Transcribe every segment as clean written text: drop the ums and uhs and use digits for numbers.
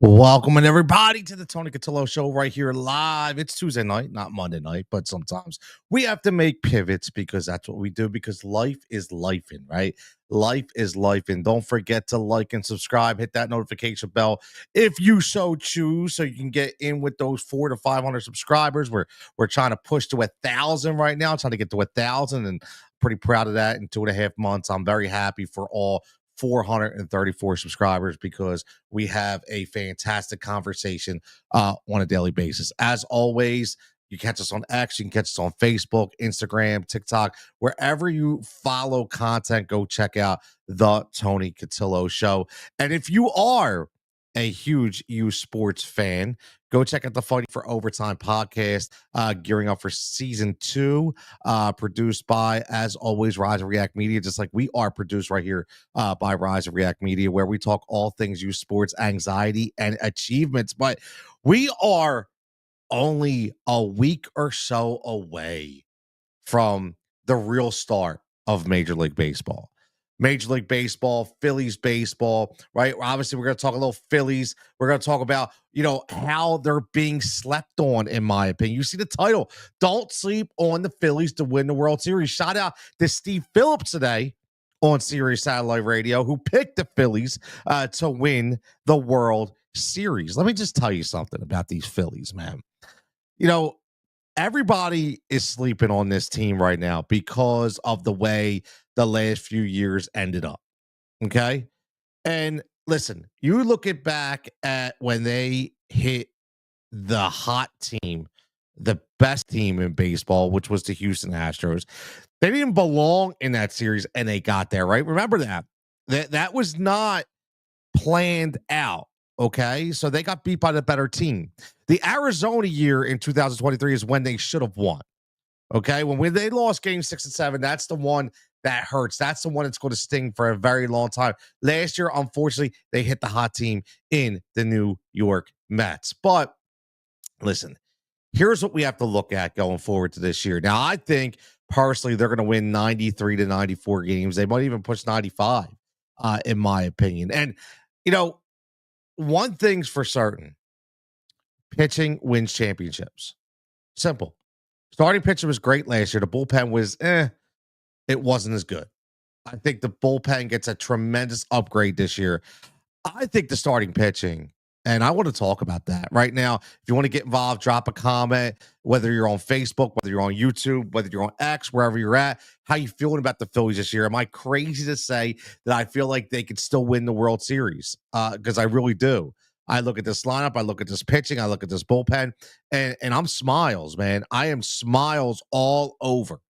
Welcome and everybody to the Tony Cutillo Show right here live. It's Tuesday night, not Monday night, but sometimes we have to make pivots because that's what we do because life is lifing, right? Life is life. And don't forget to like and subscribe, hit that notification bell if you so choose so you can get in with those 400 to 500 subscribers. We're trying to push to 1,000 right now, trying to get to 1,000 and pretty proud of that in 2.5 months. I'm very happy for all 434 subscribers because we have a fantastic conversation on a daily basis. As always, you catch us on X, you can catch us on Facebook, Instagram, TikTok, wherever you follow content. Go check out the Tony Cutillo Show. And if you are a huge U Sports fan, go check out the Fighting for Overtime podcast, gearing up for season 2, produced by, as always, Rise and React Media, just like we are produced right here by Rise and React Media, where we talk all things U Sports, anxiety, and achievements. But we are only a week or so away from the real start of Major League Baseball. Major League Baseball, Phillies baseball, right? Obviously, we're going to talk a little Phillies. We're going to talk about, how they're being slept on, in my opinion. You see the title, Don't Sleep on the Phillies to Win the World Series. Shout out to Steve Phillips today on Sirius Satellite Radio, who picked the Phillies to win the World Series. Let me just tell you something about these Phillies, man. Everybody is sleeping on this team right now because of the way the last few years ended up. Okay. And listen, you look it back at when they hit the hot team, the best team in baseball, which was the Houston Astros. They didn't belong in that series and they got there, right? Remember that. That was not planned out. Okay. So they got beat by the better team. The Arizona year in 2023 is when they should have won. Okay. When they lost game 6 and 7, that's the one that hurts. That's the one that's going to sting for a very long time. Last year, unfortunately, they hit the hot team in the New York Mets. But listen, here's what we have to look at going forward to this year. Now, I think personally they're going to win 93 to 94 games. They might even push 95, in my opinion. And, one thing's for certain, pitching wins championships. Simple. Starting pitcher was great last year. The bullpen was, it wasn't as good. I think the bullpen gets a tremendous upgrade this year. I think the starting pitching, and I want to talk about that right now. If you want to get involved, drop a comment, whether you're on Facebook, whether you're on YouTube, whether you're on X, wherever you're at. How you feeling about the Phillies this year? Am I crazy to say that I feel like they could still win the World Series? Because I really do. I look at this lineup, I look at this pitching, I look at this bullpen, and I'm smiles, man. I am smiles all over.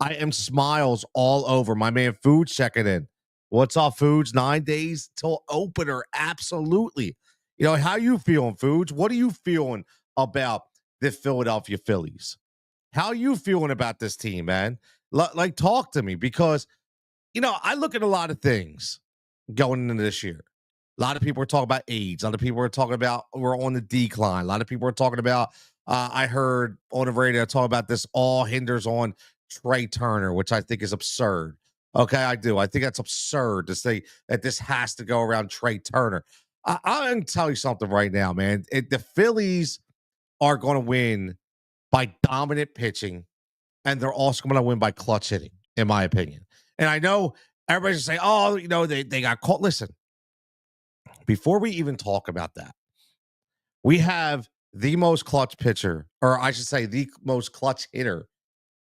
I am smiles all over. My man Foods checking in. What's up, Foods? 9 days till opener. Absolutely. How you feeling, Foods? What are you feeling about the Philadelphia Phillies? How you feeling about this team, man? Like, talk to me because, I look at a lot of things going into this year. A lot of people are talking about age. A lot of people are talking about we're on the decline. A lot of people are talking about, I heard on the radio talk about this all hinders on Trey Turner, which I think is absurd. Okay, I do. I think that's absurd to say that this has to go around Trey Turner. I'm going to tell you something right now, man. The Phillies are going to win by dominant pitching, and they're also going to win by clutch hitting, in my opinion. And I know everybody's going to say, oh, they got caught. Listen, before we even talk about that, we have the most clutch pitcher, or I should say the most clutch hitter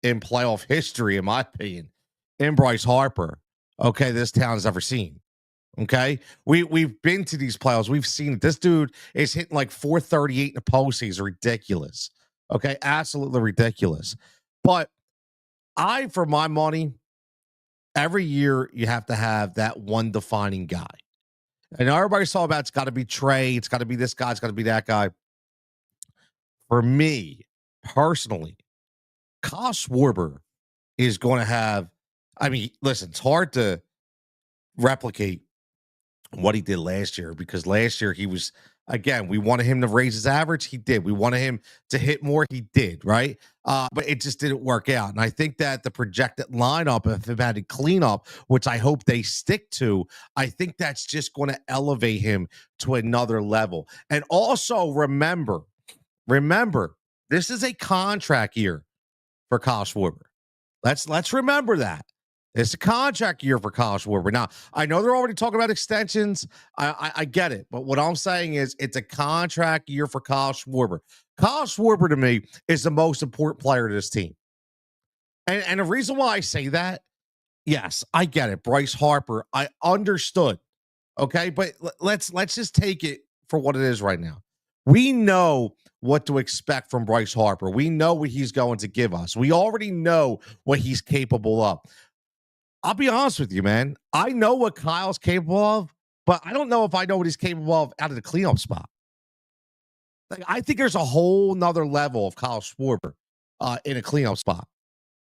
in playoff history, in my opinion, in Bryce Harper. Okay, this town has ever seen. Okay, we've been to these playoffs. We've seen it. This dude is hitting like 438 in the postseason. Ridiculous. Okay, absolutely ridiculous. But for my money, every year you have to have that one defining guy. And everybody's talking about it's got to be Trey. It's got to be this guy. It's got to be that guy. For me, personally, Kyle Schwarber is going to have. I mean, listen, it's hard to replicate what he did last year because last year he was Again, we wanted him to raise his average. He did. We wanted him to hit more. He did, right? But it just didn't work out. And I think that the projected lineup, if they've had to clean up, which I hope they stick to, I think that's just going to elevate him to another level. And also remember, this is a contract year for Kyle Schwarber. Let's remember that. It's a contract year for Kyle Schwarber. Now, I know they're already talking about extensions. I get it. But what I'm saying is it's a contract year for Kyle Schwarber. Kyle Schwarber, to me, is the most important player to this team. And the reason why I say that, yes, I get it. Bryce Harper, I understood. Okay, but let's just take it for what it is right now. We know what to expect from Bryce Harper. We know what he's going to give us. We already know what he's capable of. I'll be honest with you, man. I know what Kyle's capable of, but I don't know if I know what he's capable of out of the cleanup spot. Like, I think there's a whole nother level of Kyle Schwarber in a cleanup spot.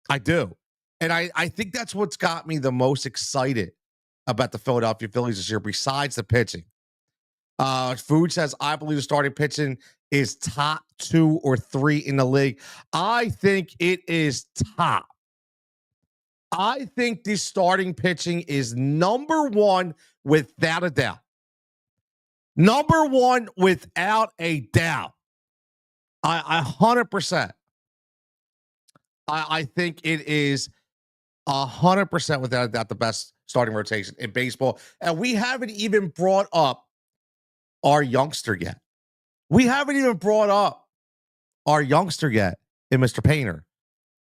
I do. And I think that's what's got me the most excited about the Philadelphia Phillies this year, besides the pitching. Food says, I believe the starting pitching is top 2 or 3 in the league. I think it is top. I think this starting pitching is number 1 without a doubt. Number 1 without a doubt. I 100%. I think it is 100% without a doubt the best starting rotation in baseball. And we haven't even brought up our youngster yet. We haven't even brought up our youngster yet in Mr. Painter.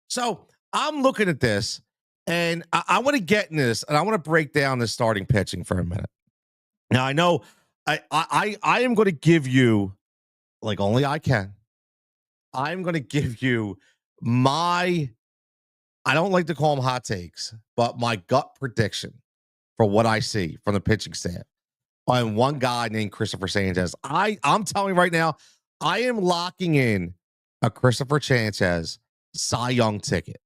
So I'm looking at this, and I want to get in this, and I want to break down this starting pitching for a minute. Now, I know I am going to give you, like only I can, I'm going to give you my, I don't like to call them hot takes, but my gut prediction for what I see from the pitching staff on one guy named Christopher Sanchez. I'm telling you right now, I am locking in a Christopher Sanchez Cy Young ticket.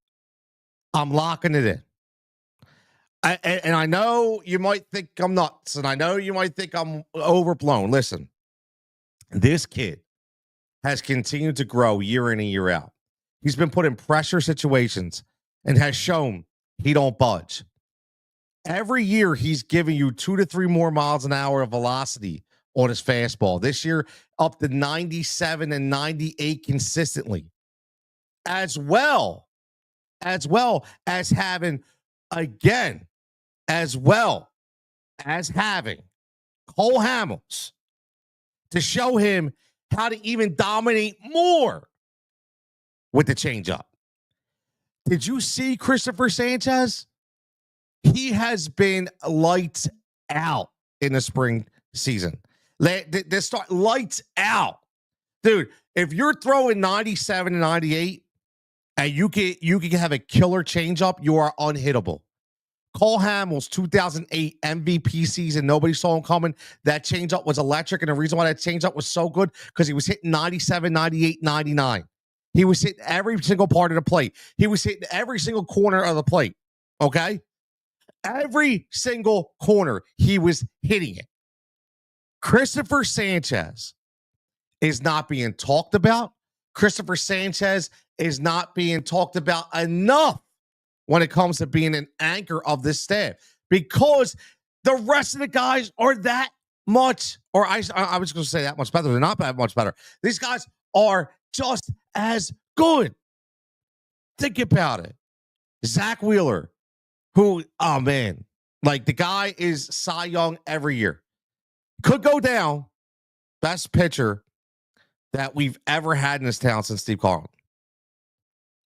I'm locking it in. And I know you might think I'm nuts, and I know you might think I'm overblown. Listen, this kid has continued to grow year in and year out. He's been put in pressure situations and has shown he don't budge. Every year, he's giving you 2 to 3 more miles an hour of velocity on his fastball. This year, up to 97 and 98 consistently. As well as having, again, as well as having Cole Hamels to show him how to even dominate more with the changeup. Did you see Christopher Sanchez? He has been lights out in the spring season. They start lights out. Dude, if you're throwing 97 and 98 and you can have a killer changeup, you are unhittable. Cole Hamels, 2008 MVP season. Nobody saw him coming. That changeup was electric. And the reason why that changeup was so good, because he was hitting 97, 98, 99. He was hitting every single part of the plate. He was hitting every single corner of the plate. Okay? Every single corner, he was hitting it. Christopher Sanchez is not being talked about. Christopher Sanchez is not being talked about enough when it comes to being an anchor of this staff, because the rest of the guys are that much, or I was going to say that much better. They're not that much better. These guys are just as good. Think about it. Zach Wheeler, who, oh man, like the guy is Cy Young every year. Could go down best pitcher that we've ever had in this town since Steve Carlin.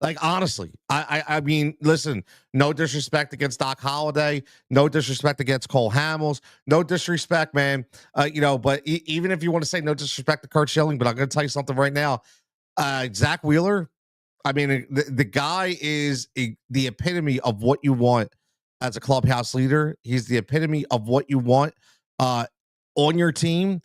Like, honestly, I mean, listen, no disrespect against Doc Holliday, no disrespect against Cole Hamels, no disrespect, man. But even if you want to say no disrespect to Kurt Schilling, but I'm going to tell you something right now. Zach Wheeler, I mean, the guy is the epitome of what you want as a clubhouse leader. He's the epitome of what you want on your team,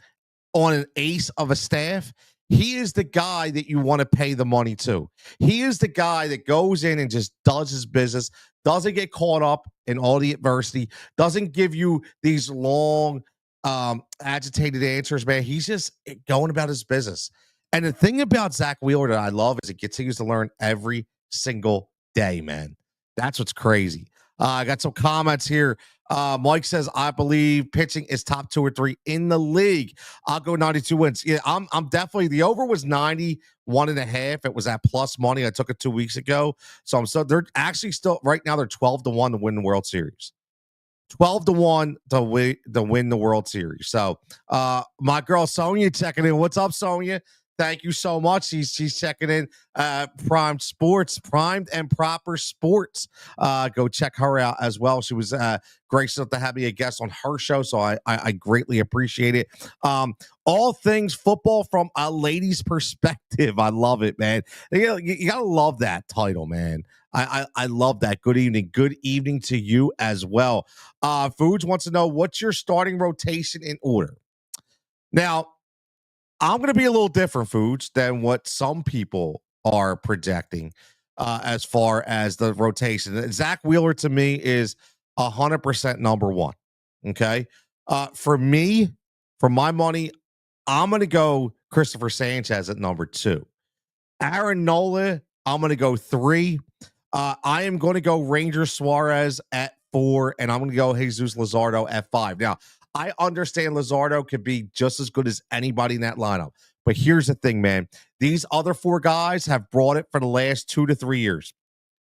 on an ace of a staff. He is the guy that you want to pay the money to. He is the guy that goes in and just does his business, doesn't get caught up in all the adversity, doesn't give you these long agitated answers, man. He's just going about his business. And the thing about Zach Wheeler that I love is he continues to learn every single day, man. That's what's crazy. I got some comments here. Mike says, I believe pitching is top 2 or 3 in the league. I'll go 92 wins. Yeah, I'm definitely, the over was 91.5. It was at plus money. I took it 2 weeks ago. So they're actually still right now, they're 12-1 to win the World Series. 12-1 to win the World Series. So my girl Sonia checking in. What's up, Sonia? Thank you so much. She's checking in. Primed and Proper Sports. Go check her out as well. She was gracious enough to have me a guest on her show, so I greatly appreciate it. All things football from a lady's perspective. I love it, man. You gotta love that title, man. I love that. Good evening. Good evening to you as well. Foods wants to know, what's your starting rotation in order? Now, I'm going to be a little different, Foods, than what some people are projecting as far as the rotation. Zach Wheeler to me is 100% number one. Okay. For me, for my money, I'm going to go Christopher Sanchez at number 2. Aaron Nola, I'm going to go 3. I am going to go Ranger Suarez at 4, and I'm going to go Jesus Luzardo at 5. Now, I understand Luzardo could be just as good as anybody in that lineup. But here's the thing, man. These other 4 guys have brought it for the last 2 to 3 years.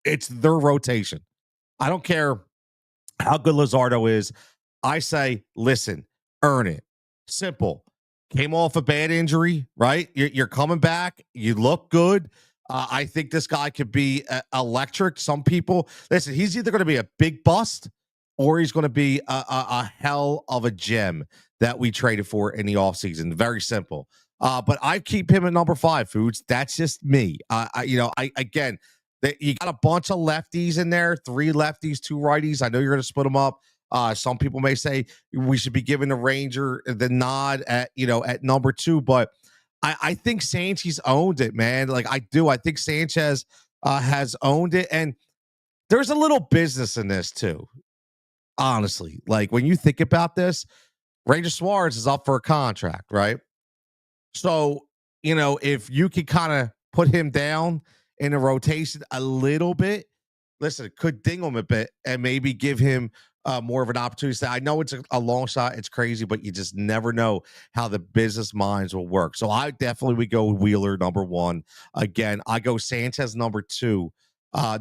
It's their rotation. I don't care how good Luzardo is. I say, listen, earn it. Simple. Came off a bad injury, right? You're coming back. You look good. I think this guy could be electric. Some people, listen, he's either going to be a big bust or he's going to be a hell of a gem that we traded for in the offseason. Very simple. But I keep him at number 5, Foods. That's just me. Again, you got a bunch of lefties in there, 3 lefties, 2 righties. I know you're going to split them up. Some people may say we should be giving the Ranger the nod at number 2, but I think Sanchez owned it, man. Like I do. I think Sanchez has owned it, and there's a little business in this too. Honestly, like when you think about this, Ranger Suarez is up for a contract, right? So, if you could kind of put him down in a rotation a little bit, listen, it could ding him a bit and maybe give him more of an opportunity. I know it's a long shot, it's crazy, but you just never know how the business minds will work. So I definitely would go Wheeler number 1. Again, I go Sanchez number 2,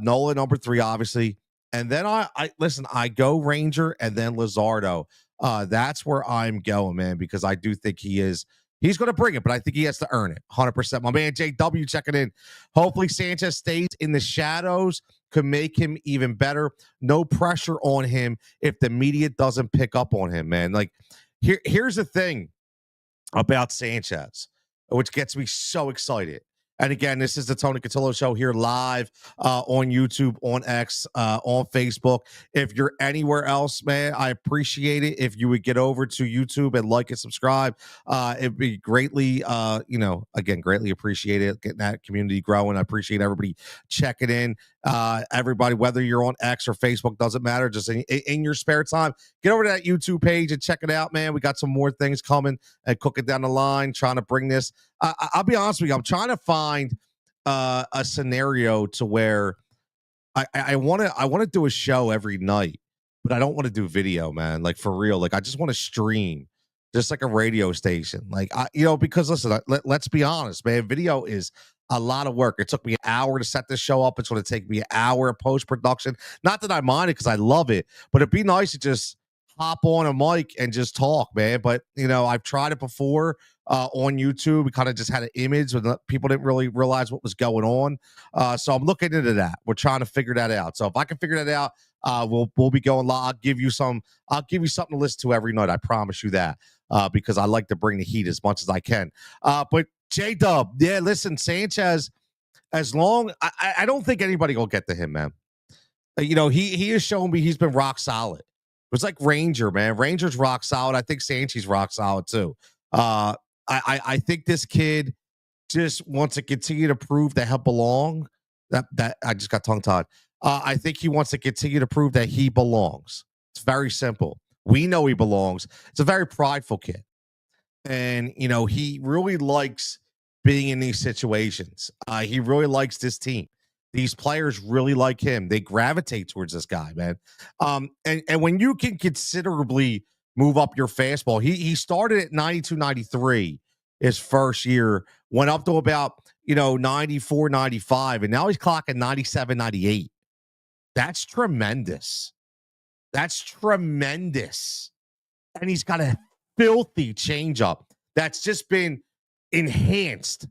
Nola number 3, obviously, and then I go Ranger and then Luzardo. That's where I'm going, man, because I do think he's going to bring it, but I think he has to earn it 100%. My man JW checking in. Hopefully Sanchez stays in the shadows, could make him even better. No pressure on him if the media doesn't pick up on him, man. Like here's the thing about Sanchez, which gets me so excited. And again, this is the Tony Cutillo Show here live on YouTube, on X, on Facebook. If you're anywhere else, man, I appreciate it. If you would get over to YouTube and like and subscribe, it'd be greatly, greatly appreciated. Getting that community growing. I appreciate everybody checking in. Everybody, whether you're on X or Facebook, doesn't matter. Just in your spare time, get over to that YouTube page and check it out, man. We got some more things coming and cooking down the line, trying to bring this. I'll be honest with you. I'm trying to find a scenario to where I want to do a show every night, but I don't want to do video, man. Like for real. Like I just want to stream, just like a radio station. Like because listen, let's be honest, man. Video is a lot of work. It took me an hour to set this show up. It's going to take me an hour of post production. Not that I mind it because I love it, but it'd be nice to just hop on a mic and just talk, man. But I've tried it before on YouTube. We kind of just had an image when people didn't really realize what was going on. So I'm looking into that. We're trying to figure that out. So if I can figure that out, we'll be going live. I'll give you something to listen to every night. I promise you that. Because I like to bring the heat as much as I can. But J-Dub, yeah, listen, Sanchez, as long I don't think anybody will get to him, man. He has shown me he's been rock solid. It's like Ranger, man. Ranger's rock solid. I think Sanchez rock solid too. I think this kid just wants to continue to prove that he belong. That I just got tongue tied. I think he wants to continue to prove that he belongs. It's very simple. We know he belongs. It's a very prideful kid. And, he really likes being in these situations. He really likes this team. These players really like him. They gravitate towards this guy, man. And when you can considerably move up your fastball, he started at 92, 93 his first year, went up to about, 94, 95, and now he's clocking 97, 98. That's tremendous. That's tremendous. And he's got a filthy changeup that's just been enhanced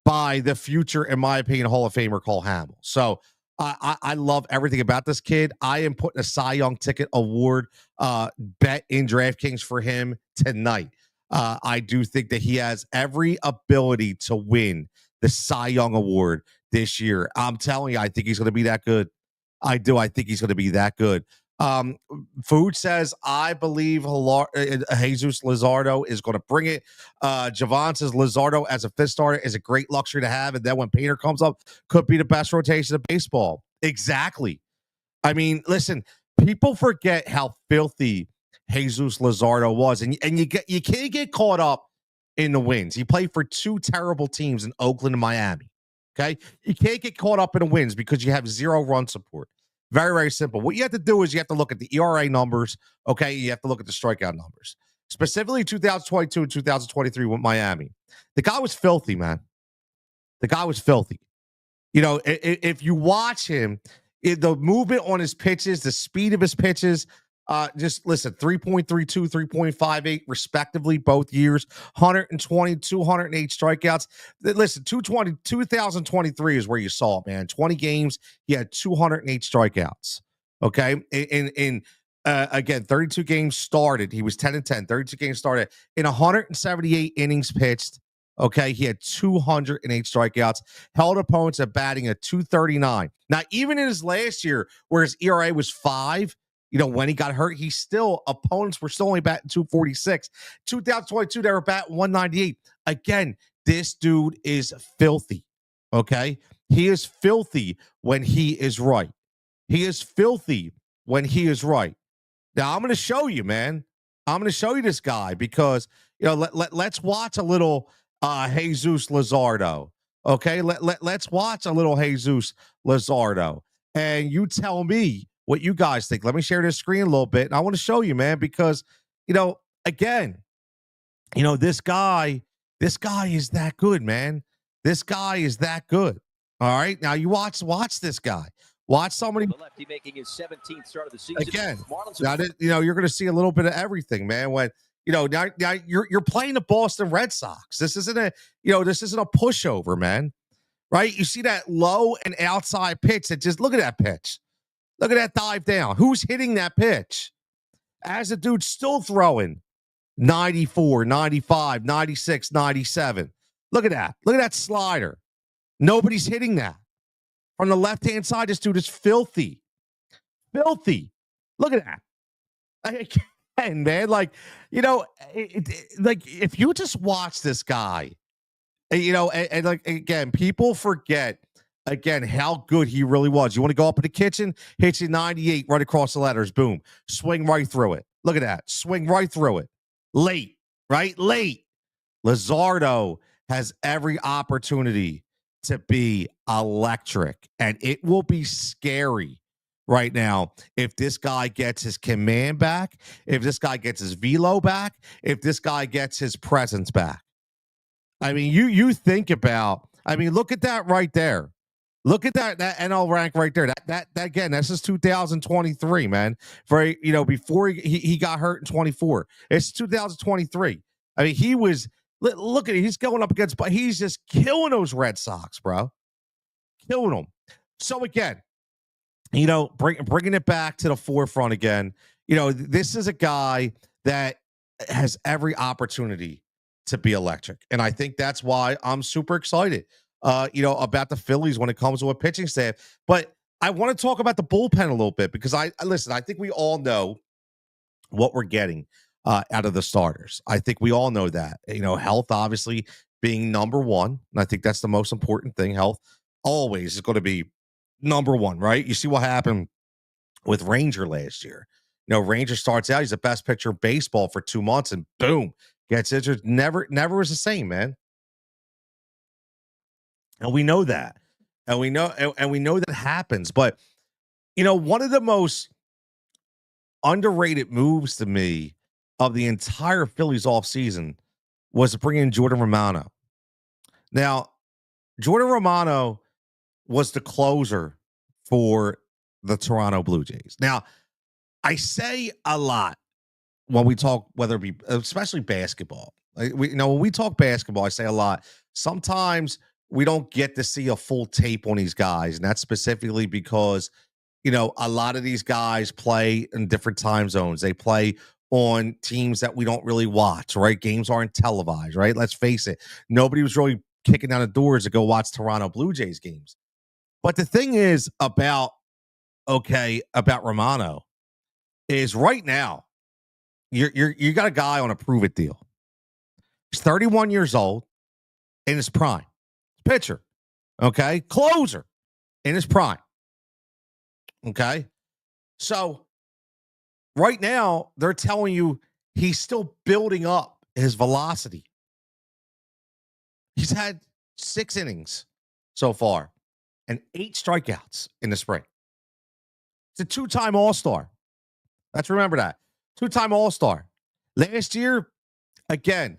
by the future, in my opinion, Hall of Famer Cole Hamill. So I love everything about this kid. I am putting a Cy Young Ticket Award bet in DraftKings for him tonight. I do think that he has every ability to win the Cy Young Award this year. I'm telling you, I think he's going to be that good. I do. I think he's going to be that good. Food says, I believe Jesus Luzardo is going to bring it. Javon says Luzardo as a fifth starter is a great luxury to have. And then when Painter comes up, could be the best rotation of baseball. Exactly. I mean, listen, people forget how filthy Jesus Luzardo was. And you can't get caught up in the wins. He played for two terrible teams in Oakland and Miami. Okay. You can't get caught up in the wins because you have zero run support. Very, very simple. What you have to do is you have to look at the ERA numbers. Okay. You have to look at the strikeout numbers, specifically 2022 and 2023 with Miami. The guy was filthy, man. The guy was filthy. If you watch him, the movement on his pitches, the speed of his pitches, just listen, 3.32, 3.58, respectively, both years, 120, 208 strikeouts. Listen, 2023 is where you saw it, man. 20 games, he had 208 strikeouts. Okay. Again, 32 games started. He was 10-10, 32 games started in 178 innings pitched. Okay, he had 208 strikeouts, held opponents at batting at 239. Now, even in his last year, where his ERA was 5, when he got hurt, opponents were still only batting 246. 2022, they were batting 198. Again, this dude is filthy. Okay, he is filthy when he is right. He is filthy when he is right. Now, I'm going to show you, man. I'm going to show you this guy because, let's watch a little Jesus Luzardo. Okay, let's watch a little Jesus Luzardo, and you tell me what you guys think. Let me share this screen a little bit, and I want to show you, man, because again, this guy is that good, man. This guy is that good. All right, now you watch this guy. Watch somebody. The lefty making his 17th start of the season. Again, now you're going to see a little bit of everything, man. When now you're playing the Boston Red Sox. This isn't a pushover, man. Right? You see that low and outside pitch that just look at that pitch. Look at that dive down. Who's hitting that pitch? As a dude still throwing 94, 95, 96, 97. Look at that. Look at that slider. Nobody's hitting that. On the left-hand side, this dude is filthy. Filthy. Look at that. And man, like if you just watch this guy, and like again, people forget again how good he really was. You want to go up in the kitchen, hits you 98 right across the letters, boom, swing right through it. Look at that, swing right through it. Late, right? Late. Luzardo has every opportunity to be electric, and it will be scary right now if this guy gets his command back, if this guy gets his velo back, if this guy gets his presence back. I mean, you think about, look at that right there. Look at that NL rank right there. That again, this is 2023, man. For before he got hurt in 24. It's 2023. I mean, he was look at it. He's going up against, but he's just killing those Red Sox, bro. Killing them. So again, bringing it back to the forefront again. This is a guy that has every opportunity to be electric, and I think that's why I'm super excited. About the Phillies when it comes to a pitching staff. But I want to talk about the bullpen a little bit because I think we all know what we're getting out of the starters. I think we all know that. Health obviously being number one, and I think that's the most important thing. Health always is going to be number one, right? You see what happened with Ranger last year. Ranger starts out, he's the best pitcher in baseball for 2 months, and boom, gets injured. Never was the same, man. And we know that. And we know that happens. But one of the most underrated moves to me of the entire Phillies offseason was to bring in Jordan Romano. Now, Jordan Romano was the closer for the Toronto Blue Jays. Now, I say a lot when we talk, whether it be especially basketball. When we talk basketball, I say a lot. Sometimes we don't get to see a full tape on these guys, and that's specifically because a lot of these guys play in different time zones. They play on teams that we don't really watch, right? Games aren't televised, right? Let's face it. Nobody was really kicking down the doors to go watch Toronto Blue Jays games. But the thing is about Romano is right now you got a guy on a prove it deal. He's 31 years old in his prime. Pitcher, okay? Closer in his prime. Okay? So right now they're telling you he's still building up his velocity. He's had 6 innings so far and 8 strikeouts in the spring. He's a 2-time All-Star. Let's remember that. 2-time All-Star. Last year, again,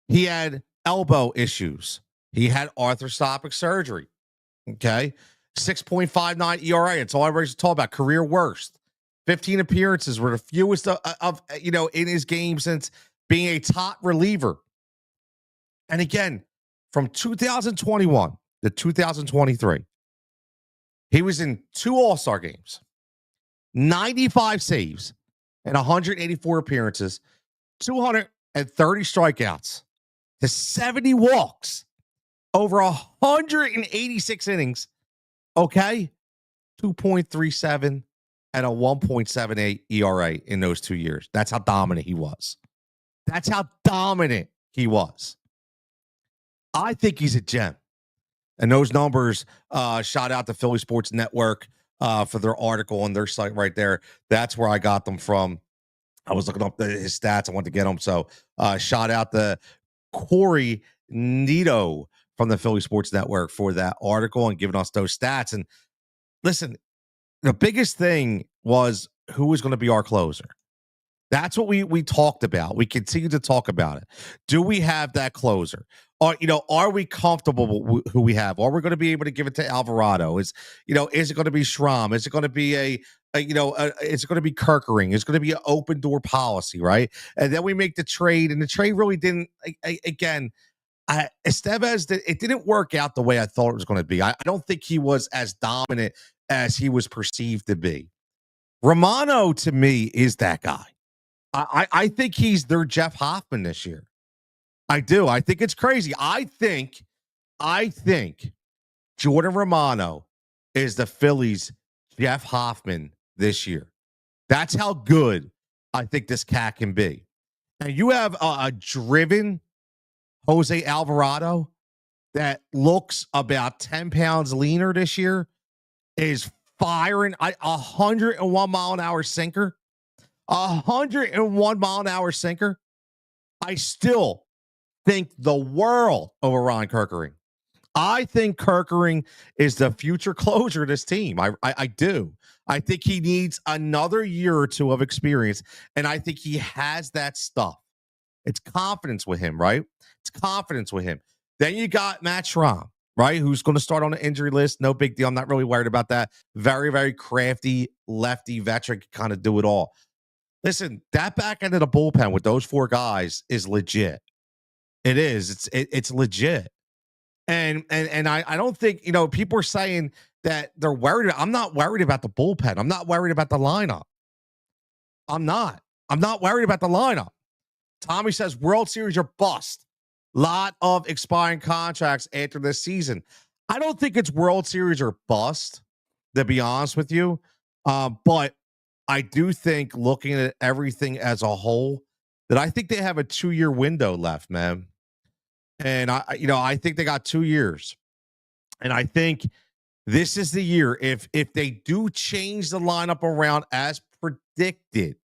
he had elbow issues. He had arthroscopic surgery. Okay. 6.59 ERA. It's all everybody's talking about. Career worst. 15 appearances were the fewest of in his game since being a top reliever. And again, from 2021 to 2023, he was in 2 All-Star games, 95 saves, and 184 appearances, 230 strikeouts, to 70 walks, over 186 innings. Okay, 2.37 and a 1.78 ERA in those 2 years. That's how dominant he was. That's how dominant he was. I think he's a gem. And those numbers, shout out to Philly Sports Network for their article on their site right there. That's where I got them from. I was looking up his stats. I wanted to get them. So shout out to Corey Nito from the Philly Sports Network for that article and giving us those stats. And listen, the biggest thing was who was going to be our closer. That's what we talked about. We continue to talk about it. Do we have that closer? Are we comfortable with who we have? Are we going to be able to give it to Alvarado? Is it going to be Schramm? Is it going to be is it going to be Kirkering? Is it going to be an open door policy, right? And then we make the trade, and the trade really didn't. Again, Estevez, it didn't work out the way I thought it was going to be. I don't think he was as dominant as he was perceived to be. Romano, to me, is that guy. I think he's their Jeff Hoffman this year. I do. I think it's crazy. I think Jordan Romano is the Phillies' Jeff Hoffman this year. That's how good I think this cat can be. And you have a driven Jose Alvarado that looks about 10 pounds leaner this year, is firing a 101 mile an hour sinker. 101 mile an hour sinker. I still think the world of Ron Kirkering. I think Kirkering is the future closer of this team. I do. I think he needs another year or two of experience, and I think he has that stuff. It's confidence with him, right? It's confidence with him. Then you got Matt Schramm, right? Who's going to start on the injury list. No big deal. I'm not really worried about that. Very, very crafty lefty veteran, can kind of do it all. Listen, that back end of the bullpen with those 4 guys is legit. It is. It's legit. And I don't think, people are saying that they're worried. I'm not worried about the bullpen. I'm not worried about the lineup. I'm not worried about the lineup. Tommy says World Series are bust. Lot of expiring contracts after this season. I don't think it's World Series or bust, to be honest with you. But I do think, looking at everything as a whole, that I think they have a 2-year window left, man. And I think they got 2 years. And I think this is the year, if they do change the lineup around as predicted,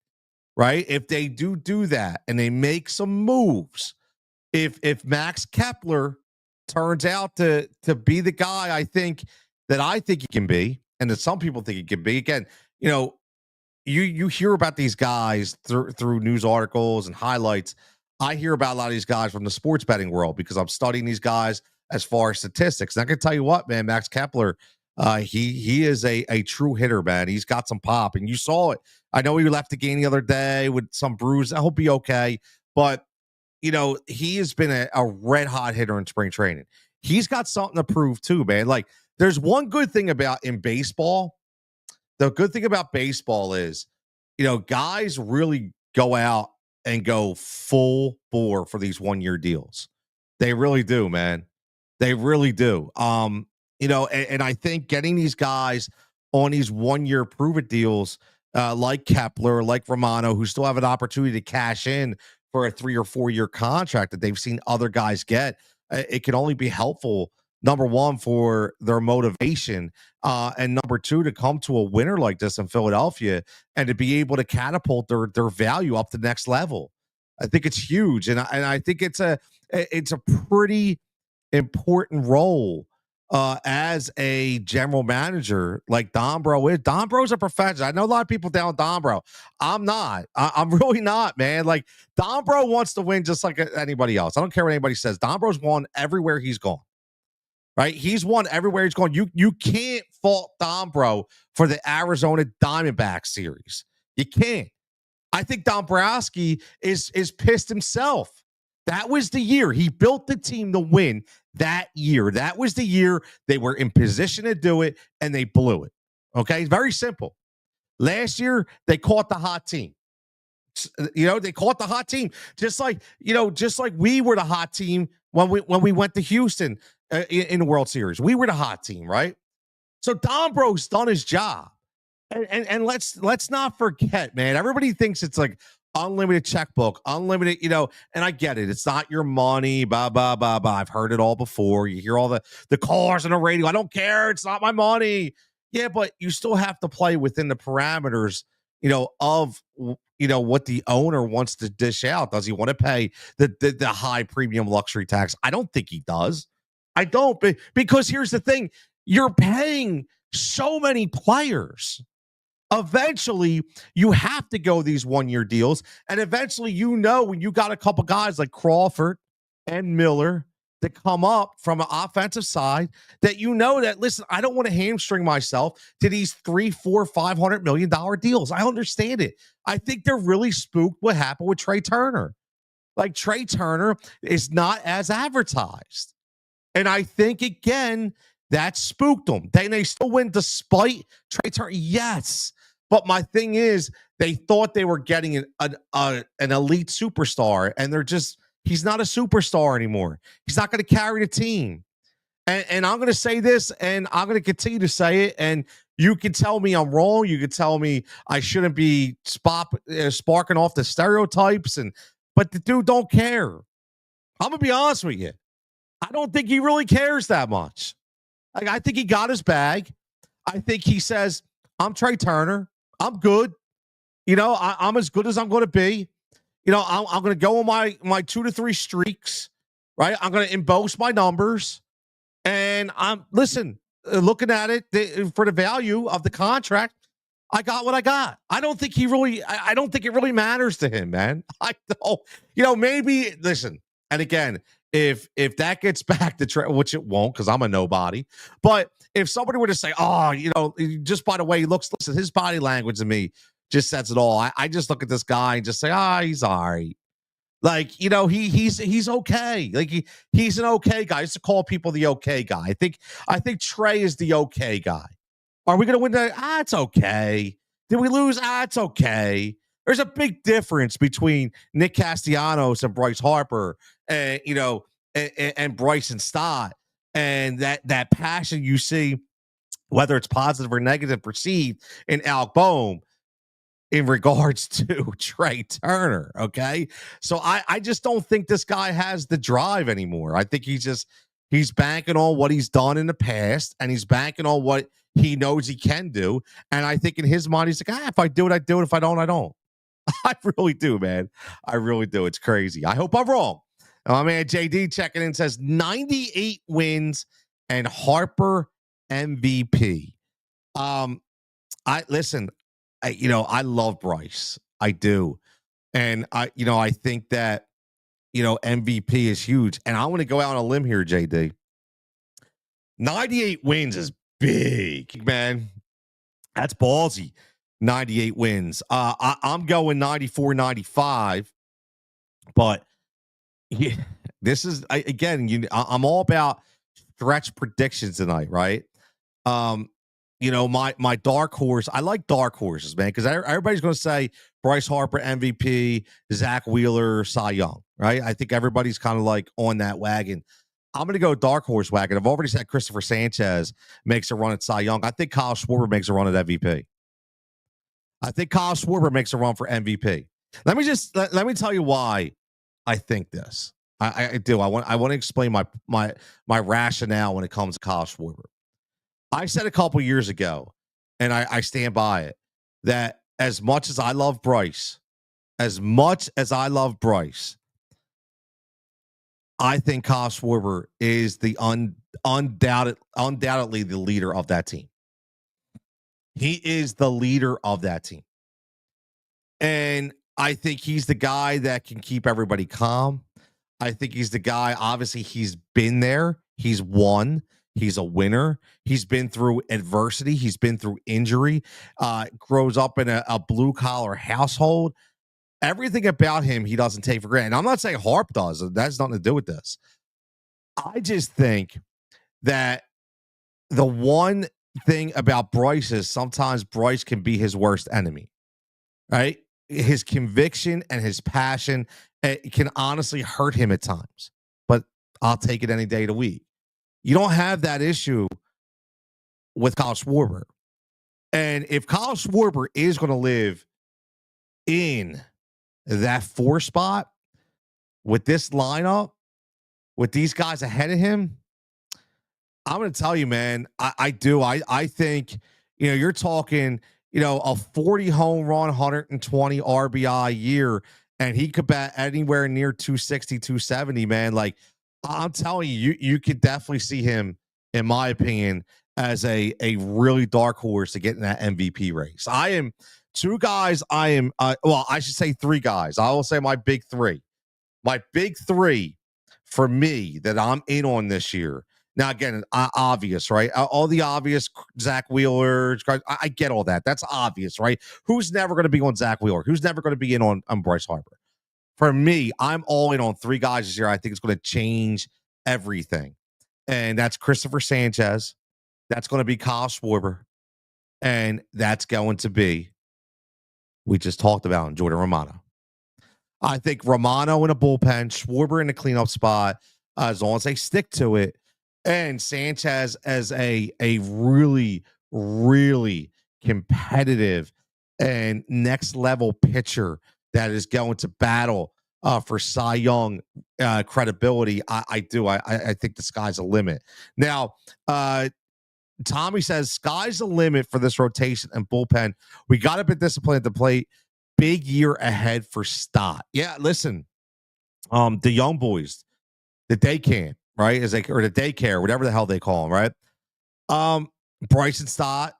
right? If they do that and they make some moves, if Max Kepler turns out to be the guy I think he can be, and that some people think he can be, again, you know, you hear about these guys through news articles and highlights. I hear about a lot of these guys from the sports betting world because I'm studying these guys as far as statistics. And I can tell you what, man, Max Kepler, he is a true hitter, man. He's got some pop, and you saw it. I know he left the game the other day with some bruise. I hope he okay, but he has been a red hot hitter in spring training. He's got something to prove too, man. Like, there's one good thing about in baseball. The good thing about baseball is, guys really go out and go full bore for these 1 year deals. They really do, man. They really do. And I think getting these guys on these 1 year prove it deals, like Kepler, like Romano, who still have an opportunity to cash in for a 3 or 4 year contract that they've seen other guys get, it can only be helpful. Number one, for their motivation, and number two, to come to a winner like this in Philadelphia and to be able to catapult their value up to the next level. I think it's huge, and I think it's a pretty important role, as a general manager like Dombro is. Dombro's a professional. I know a lot of people down Dombro. I'm not. I'm really not, man. Like, Dombro wants to win just like anybody else. I don't care what anybody says. Dombro's won everywhere he's gone. Right? He's won everywhere he's gone. You can't fault Dombro for the Arizona Diamondbacks series. You can't. I think Dombrowski is pissed himself. That was the year he built the team to win. That year, that was the year they were in position to do it, and they blew it. Okay, very simple. Last year they caught the hot team. They caught the hot team, just like we were the hot team when we went to Houston, in the World Series. We were the hot team, right? So Dombro's done his job. And let's not forget, man. Everybody thinks it's like unlimited checkbook, unlimited, and I get it. It's not your money, blah, blah, blah, blah. I've heard it all before. You hear all the cars on the radio. I don't care. It's not my money. Yeah, but you still have to play within the parameters, of what the owner wants to dish out. Does he want to pay the high premium luxury tax? I don't think he does. I don't, because here's the thing. You're paying so many players. Eventually, you have to go these 1 year deals. And eventually, when you got a couple guys like Crawford and Miller that come up from an offensive side, that listen, I don't want to hamstring myself to these 3, 4, $500 million deals. I understand it. I think they're really spooked what happened with Trey Turner. Like, Trey Turner is not as advertised. And I think, again, that spooked them. They still win despite Trey Turner. Yes. But my thing is, they thought they were getting an elite superstar, and he's not a superstar anymore. He's not going to carry the team. And I'm going to say this, and I'm going to continue to say it. And you can tell me I'm wrong. You can tell me I shouldn't be sparking off the stereotypes. But the dude don't care. I'm going to be honest with you. I don't think he really cares that much. Like, I think he got his bag. I think he says, I'm Trey Turner. I'm good. I'm as good as I'm going to be. I'm going to go on my 2 to 3 streaks, right? I'm going to emboss my numbers. And looking at it for the value of the contract, I got what I got. I don't think it really matters to him, man. I don't, maybe, listen, and again, if that gets back to Trey, which it won't, because I'm a nobody, but if somebody were to say, just by the way he looks, listen, his body language to me just says it all. I just look at this guy and just say, he's all right. Like, he's okay. Like, he's an okay guy. I used to call people the okay guy. I think Trey is the okay guy. Are we going to win that? It's okay. Did we lose? It's okay. There's a big difference between Nick Castellanos and Bryce Harper, and and Bryson Stott, and that passion you see, whether it's positive or negative perceived, in Alec Boehm in regards to Trey Turner. Okay. So I just don't think this guy has the drive anymore. I think he's banking on what he's done in the past, and he's banking on what he knows he can do. And I think in his mind, he's like, if I do it, I do it. If I don't, I don't. I really do, man. I really do. It's crazy. I hope I'm wrong. My man JD checking in says 98 wins and Harper MVP. Um, I listen. I love Bryce. I do, and I think that MVP is huge. And I want to go out on a limb here, JD. 98 wins is big, man. That's ballsy. 98 wins. I'm going 94, 95. But yeah, this is again, I'm all about stretch predictions tonight, right? Um, my dark horse. I like dark horses, man, because everybody's going to say Bryce Harper MVP, Zach Wheeler, Cy Young, right? I think everybody's kind of like on that wagon. I'm going to go dark horse wagon. I've already said Christopher Sanchez makes a run at Cy Young. I think Kyle Schwarber makes a run at MVP. I think Kyle Schwarber makes a run for MVP. Let me tell you why I think this. I do. I want to explain my rationale when it comes to Kyle Schwarber. I said a couple years ago, and I stand by it, that as much as I love Bryce, I think Kyle Schwarber is the undoubtedly the leader of that team. He is the leader of that team. And I think he's the guy that can keep everybody calm. I think he's the guy, obviously, he's been there. He's won. He's a winner. He's been through adversity. He's been through injury. Grows up in a blue collar household. Everything about him, he doesn't take for granted. And I'm not saying Harp does. That has nothing to do with this. I just think that the one thing about Bryce is sometimes Bryce can be his worst enemy, right? His conviction and his passion can honestly hurt him at times, but I'll take it any day of the week. You don't have that issue with Kyle Schwarber. And if Kyle Schwarber is going to live in that 4 spot with this lineup, with these guys ahead of him, I'm going to tell you, man, I do. I think, you're talking, a 40 home run, 120 RBI year, and he could bat anywhere near 260, 270, man. Like, I'm telling you could definitely see him, in my opinion, as a really dark horse to get in that MVP race. I am two guys. I should say 3 guys. I will say my big 3. My big 3 for me that I'm in on this year. Now, again, obvious, right? All the obvious, Zach Wheeler. I get all that. That's obvious, right? Who's never going to be on Zach Wheeler? Who's never going to be in on Bryce Harper? For me, I'm all in on 3 guys this year. I think it's going to change everything. And that's Christopher Sanchez. That's going to be Kyle Schwarber. And that's going to be, we just talked about, Jordan Romano. I think Romano in a bullpen, Schwarber in a cleanup spot, as long as they stick to it, and Sanchez as a really, really competitive and next level pitcher that is going to battle for Cy Young credibility. I do. I think the sky's the limit. Now, Tommy says sky's the limit for this rotation and bullpen. We got to be disciplined at the plate. Big year ahead for Stott. Yeah, listen, the young boys, the day camp, right? Or the daycare, whatever the hell they call them, right? Bryson Stott,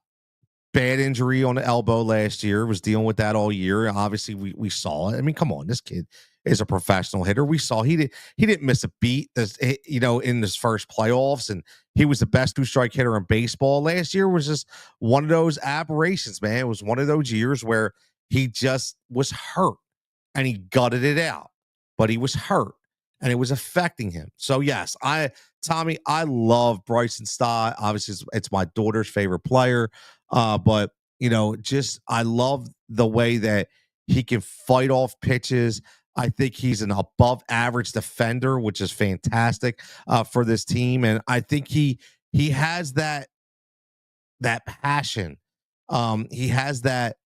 bad injury on the elbow last year, was dealing with that all year. Obviously, we saw it. I mean, come on, this kid is a professional hitter. We saw he didn't miss a beat in his first playoffs, and he was the best 2-strike hitter in baseball. Last year was just one of those aberrations, man. It was one of those years where he just was hurt and he gutted it out, but he was hurt and it was affecting him. So yes, Tommy, I love Bryson Stott. Obviously, it's my daughter's favorite player. But I love the way that he can fight off pitches. I think he's an above average defender, which is fantastic for this team. And I think he has that passion. He has that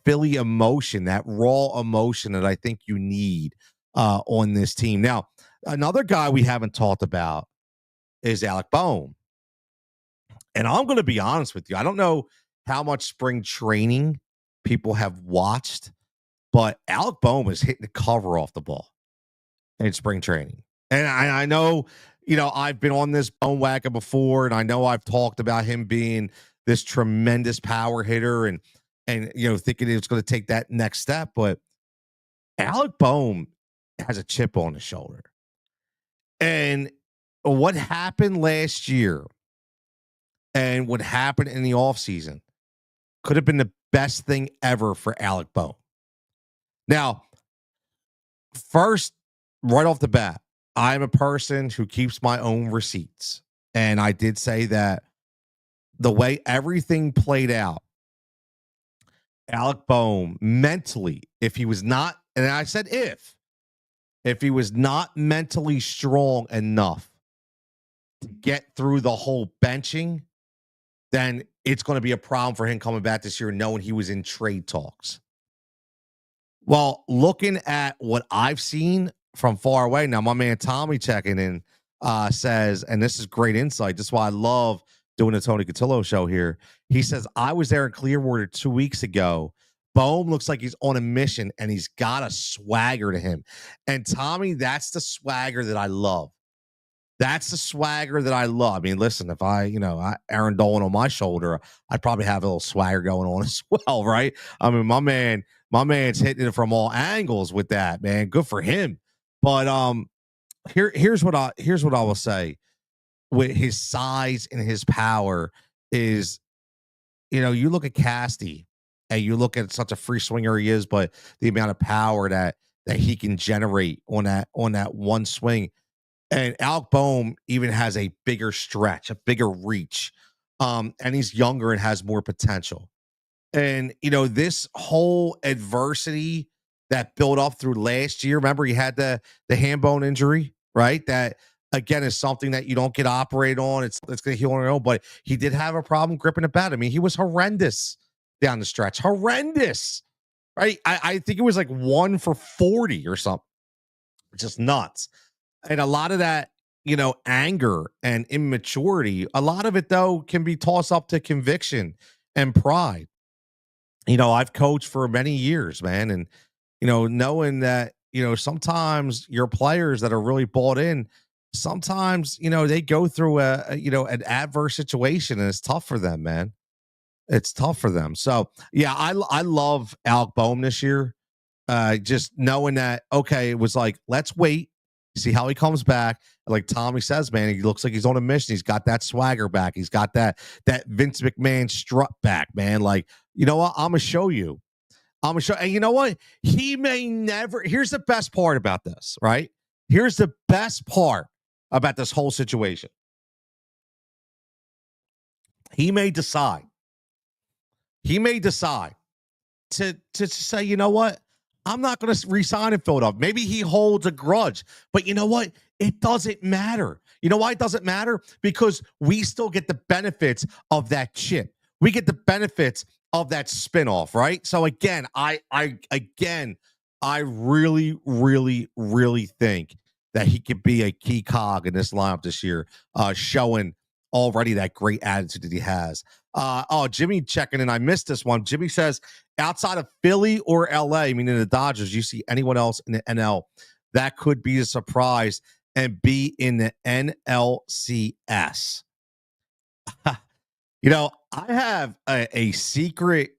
Philly emotion, that raw emotion that I think you need on this team. Now, another guy we haven't talked about is Alec Bohm. And I'm going to be honest with you. I don't know how much spring training people have watched but Alec Boehm was hitting the cover off the ball in spring training. And I know, I've been on this bone wagon before, and I know I've talked about him being this tremendous power hitter and thinking it's going to take that next step. But Alec Boehm has a chip on his shoulder. And what happened last year and what happened in the offseason could have been the best thing ever for Alec Boehm. Now, first, right off the bat, I'm a person who keeps my own receipts. And I did say that the way everything played out, Alec Boehm mentally, if he was not, and I said if he was not mentally strong enough to get through the whole benching, then it's going to be a problem for him coming back this year knowing he was in trade talks. Well, looking at what I've seen from far away, now my man Tommy checking in says, and this is great insight. This is why I love doing the Tony Cutillo show here. He says, I was there in Clearwater 2 weeks ago. Boehm looks like he's on a mission and he's got a swagger to him. And Tommy, that's the swagger that I love. That's the swagger that I love. I mean, listen, if Aaron Dolan on my shoulder, I'd probably have a little swagger going on as well, right? I mean, my man's hitting it from all angles with that, man. Good for him. But here's what I will say with his size and his power is, you look at Casty and you look at such a free swinger he is, but the amount of power that he can generate on that one swing. And Alec Boehm even has a bigger stretch, a bigger reach. And he's younger and has more potential. And, this whole adversity that built up through last year, remember he had the hand bone injury, right? That, again, is something that you don't get operated on. It's going to heal on its own. But he did have a problem gripping the bat. I mean, he was horrendous down the stretch. Horrendous, right? I think it was like 1 for 40 or something. Just nuts. And a lot of that, anger and immaturity, a lot of it, though, can be tossed up to conviction and pride. I've coached for many years, man. And, knowing that, sometimes your players that are really bought in, sometimes, they go through an adverse situation and it's tough for them, man. It's tough for them. So, yeah, I love Alec Boehm this year. Just knowing that, okay, it was like, let's wait, see how he comes back. Like Tommy says, man, he looks like he's on a mission. He's got that swagger back. He's got that Vince McMahon strut back, man. Like, you know what? I'm gonna show you. I'm gonna show. And you know what? He may never. Here's the best part about this, right? Here's the best part about this whole situation. He may decide. He may decide to say, you know what? I'm not going to resign in Philadelphia. Maybe he holds a grudge, but you know what? It doesn't matter. You know why it doesn't matter? Because we still get the benefits of that chip. We get the benefits of that spinoff, right? So again, I really, really, really think that he could be a key cog in this lineup this year, showing already that great attitude that he has. Jimmy checking in. I missed this one. Jimmy says, outside of Philly or LA, meaning the Dodgers, you see anyone else in the NL that could be a surprise and be in the NLCS? I have a secret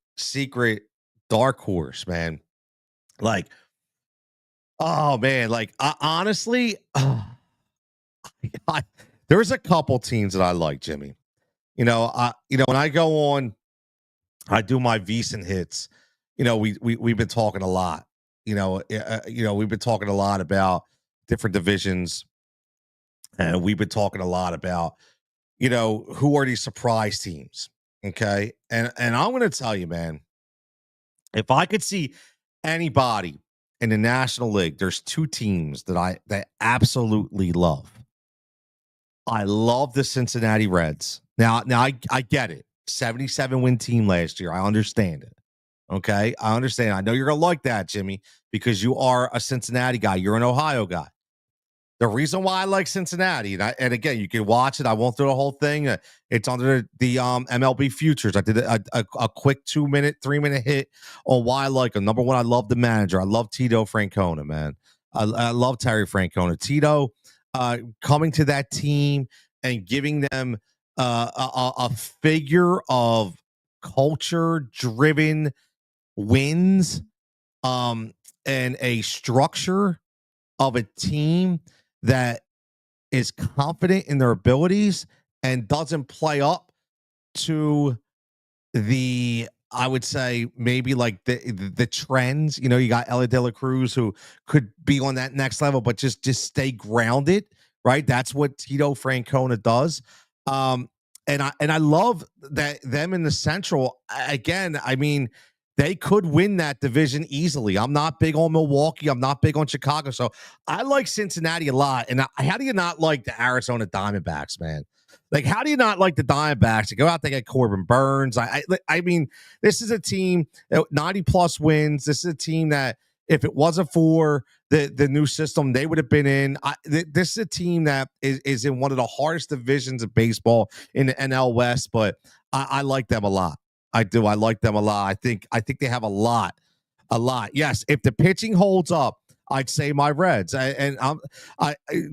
dark horse, man. Like, oh man, like honestly, there's a couple teams that I like, Jimmy. When I go on, I do my Veasan hits. We've been talking a lot. We've been talking a lot about different divisions, and we've been talking a lot about who are these surprise teams. Okay, and I'm going to tell you, man, if I could see anybody in the National League, there's two teams that absolutely love. I love the Cincinnati Reds. Now I get it. 77 win team last year. I understand it. Okay. I understand. I know you're going to like that, Jimmy, because you are a Cincinnati guy. You're an Ohio guy. The reason why I like Cincinnati, and again, you can watch it. I won't do the whole thing. It's under the MLB futures. I did a quick 2 minute, 3 minute hit on why I like him. Number one, I love the manager. I love Tito Francona, man. I love Terry Francona. Tito coming to that team and giving them a figure of culture driven wins, and a structure of a team that is confident in their abilities and doesn't play up to the, I would say, maybe like the trends. You got Ellie De La Cruz, who could be on that next level, but just stay grounded, right? That's what Tito Francona does. Um, and I love that them in the Central. Again, I mean, they could win that division easily. I'm not big on Milwaukee. I'm not big on Chicago. So I like Cincinnati a lot. And how do you not like the Arizona Diamondbacks, man? Like, how do you not like the Diamondbacks to go out there, get Corbin Burns? I mean, this is a team 90 plus wins. This is a team that, if it wasn't for the new system, they would have been in. This is a team that is in one of the hardest divisions of baseball in the NL West, but I like them a lot. I do. I like them a lot. I think they have a lot. A lot. Yes, if the pitching holds up, I'd say my Reds.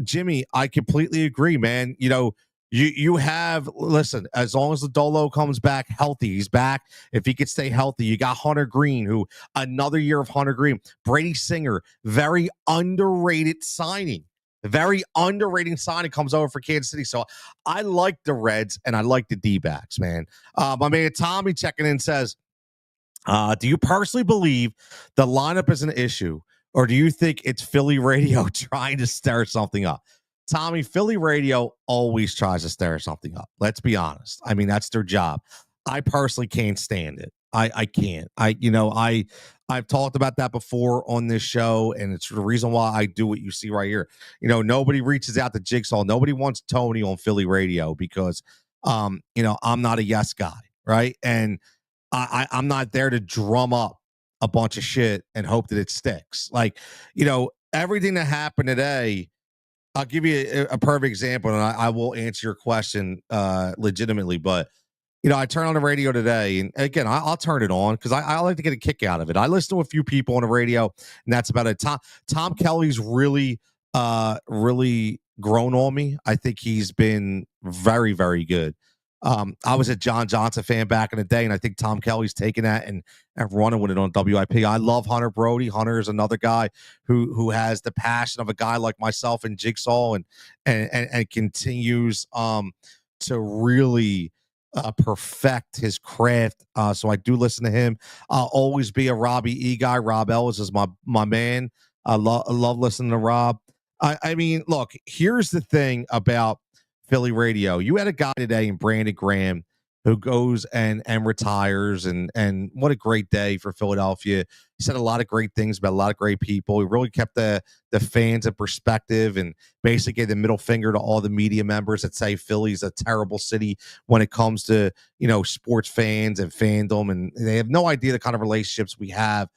Jimmy, I completely agree, man. You have, listen, as long as the Dolo comes back healthy, he's back. If he could stay healthy, you got Hunter Green, who another year of Hunter Green. Brady Singer, very underrated signing. Very underrated signing, comes over for Kansas City. So I like the Reds and I like the D-backs, man. My man Tommy checking in says, do you personally believe the lineup is an issue, or do you think it's Philly radio trying to stir something up? Tommy, Philly radio always tries to stir something up. Let's be honest. I mean, that's their job. I personally can't stand it. I can't. I've talked about that before on this show, and it's the reason why I do what you see right here. Nobody reaches out to Jigsaw. Nobody wants Tony on Philly radio because I'm not a yes guy, right? And I'm not there to drum up a bunch of shit and hope that it sticks. Like, everything that happened today, I'll give you a perfect example, and I will answer your question legitimately. But I turn on the radio today, and again, I'll turn it on because I like to get a kick out of it. I listen to a few people on the radio, and that's about it. Tom Kelly's really grown on me. I think he's been very, very good. I was a John Johnson fan back in the day, and I think Tom Kelly's taken that and running with it on WIP. I love Hunter Brody. Hunter is another guy who has the passion of a guy like myself in Jigsaw, and continues to really perfect his craft. So I do listen to him. I'll always be a Robbie E guy. Rob Ellis is my man. I love listening to Rob. I mean, look, here's the thing about Philly radio. You had a guy today in Brandon Graham who goes and retires, and what a great day for Philadelphia. He said a lot of great things about a lot of great people. He really kept the fans in perspective and basically gave the middle finger to all the media members that say Philly's a terrible city when it comes to sports fans and fandom, and they have no idea the kind of relationships we have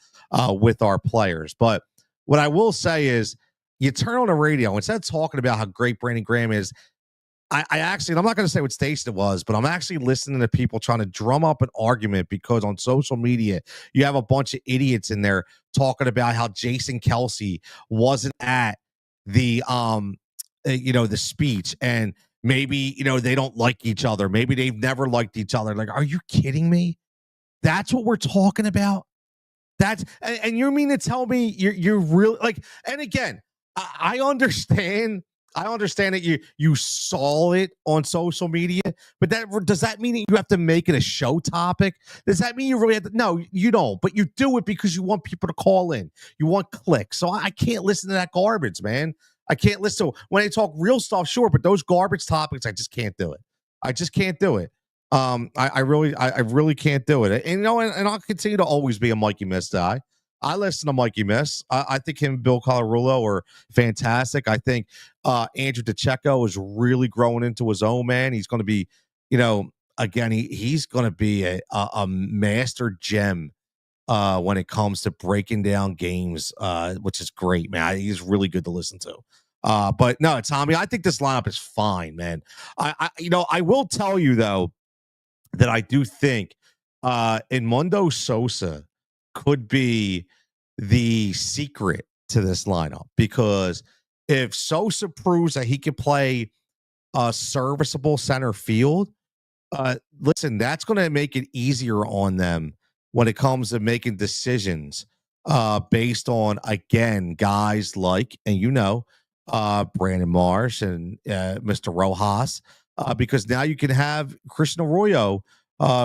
with our players. But what I will say is, you turn on the radio, instead of talking about how great Brandon Graham is, I actually, and I'm not going to say what station it was, but I'm actually listening to people trying to drum up an argument because on social media, you have a bunch of idiots in there talking about how Jason Kelsey wasn't at the speech, and maybe, they don't like each other. Maybe they've never liked each other. Like, are you kidding me? That's what we're talking about. And you mean to tell me you're really like, and again, I understand. I understand that you saw it on social media, but does that mean that you have to make it a show topic? Does that mean you really have to? No, you don't. But you do it because you want people to call in. You want clicks. So I can't listen to that garbage, man. I can't listen when they talk real stuff, sure, but those garbage topics, I just can't do it. I just can't do it. I really can't do it. And and I'll continue to always be a Mikey Miss guy. I listen to Mikey Miss. I think him and Bill Colarulo are fantastic. I think Andrew DeCecco is really growing into his own, man. He's going to be, again, he's going to be a master gem when it comes to breaking down games, which is great, man. He's really good to listen to. But no, Tommy, I think this lineup is fine, man. I will tell you though that I do think Edmundo Sosa could be the secret to this lineup because if Sosa proves that he can play a serviceable center field, listen, that's going to make it easier on them when it comes to making decisions based on, again, guys like, and Brandon Marsh and Mr. Rojas, because now you can have Christian Arroyo,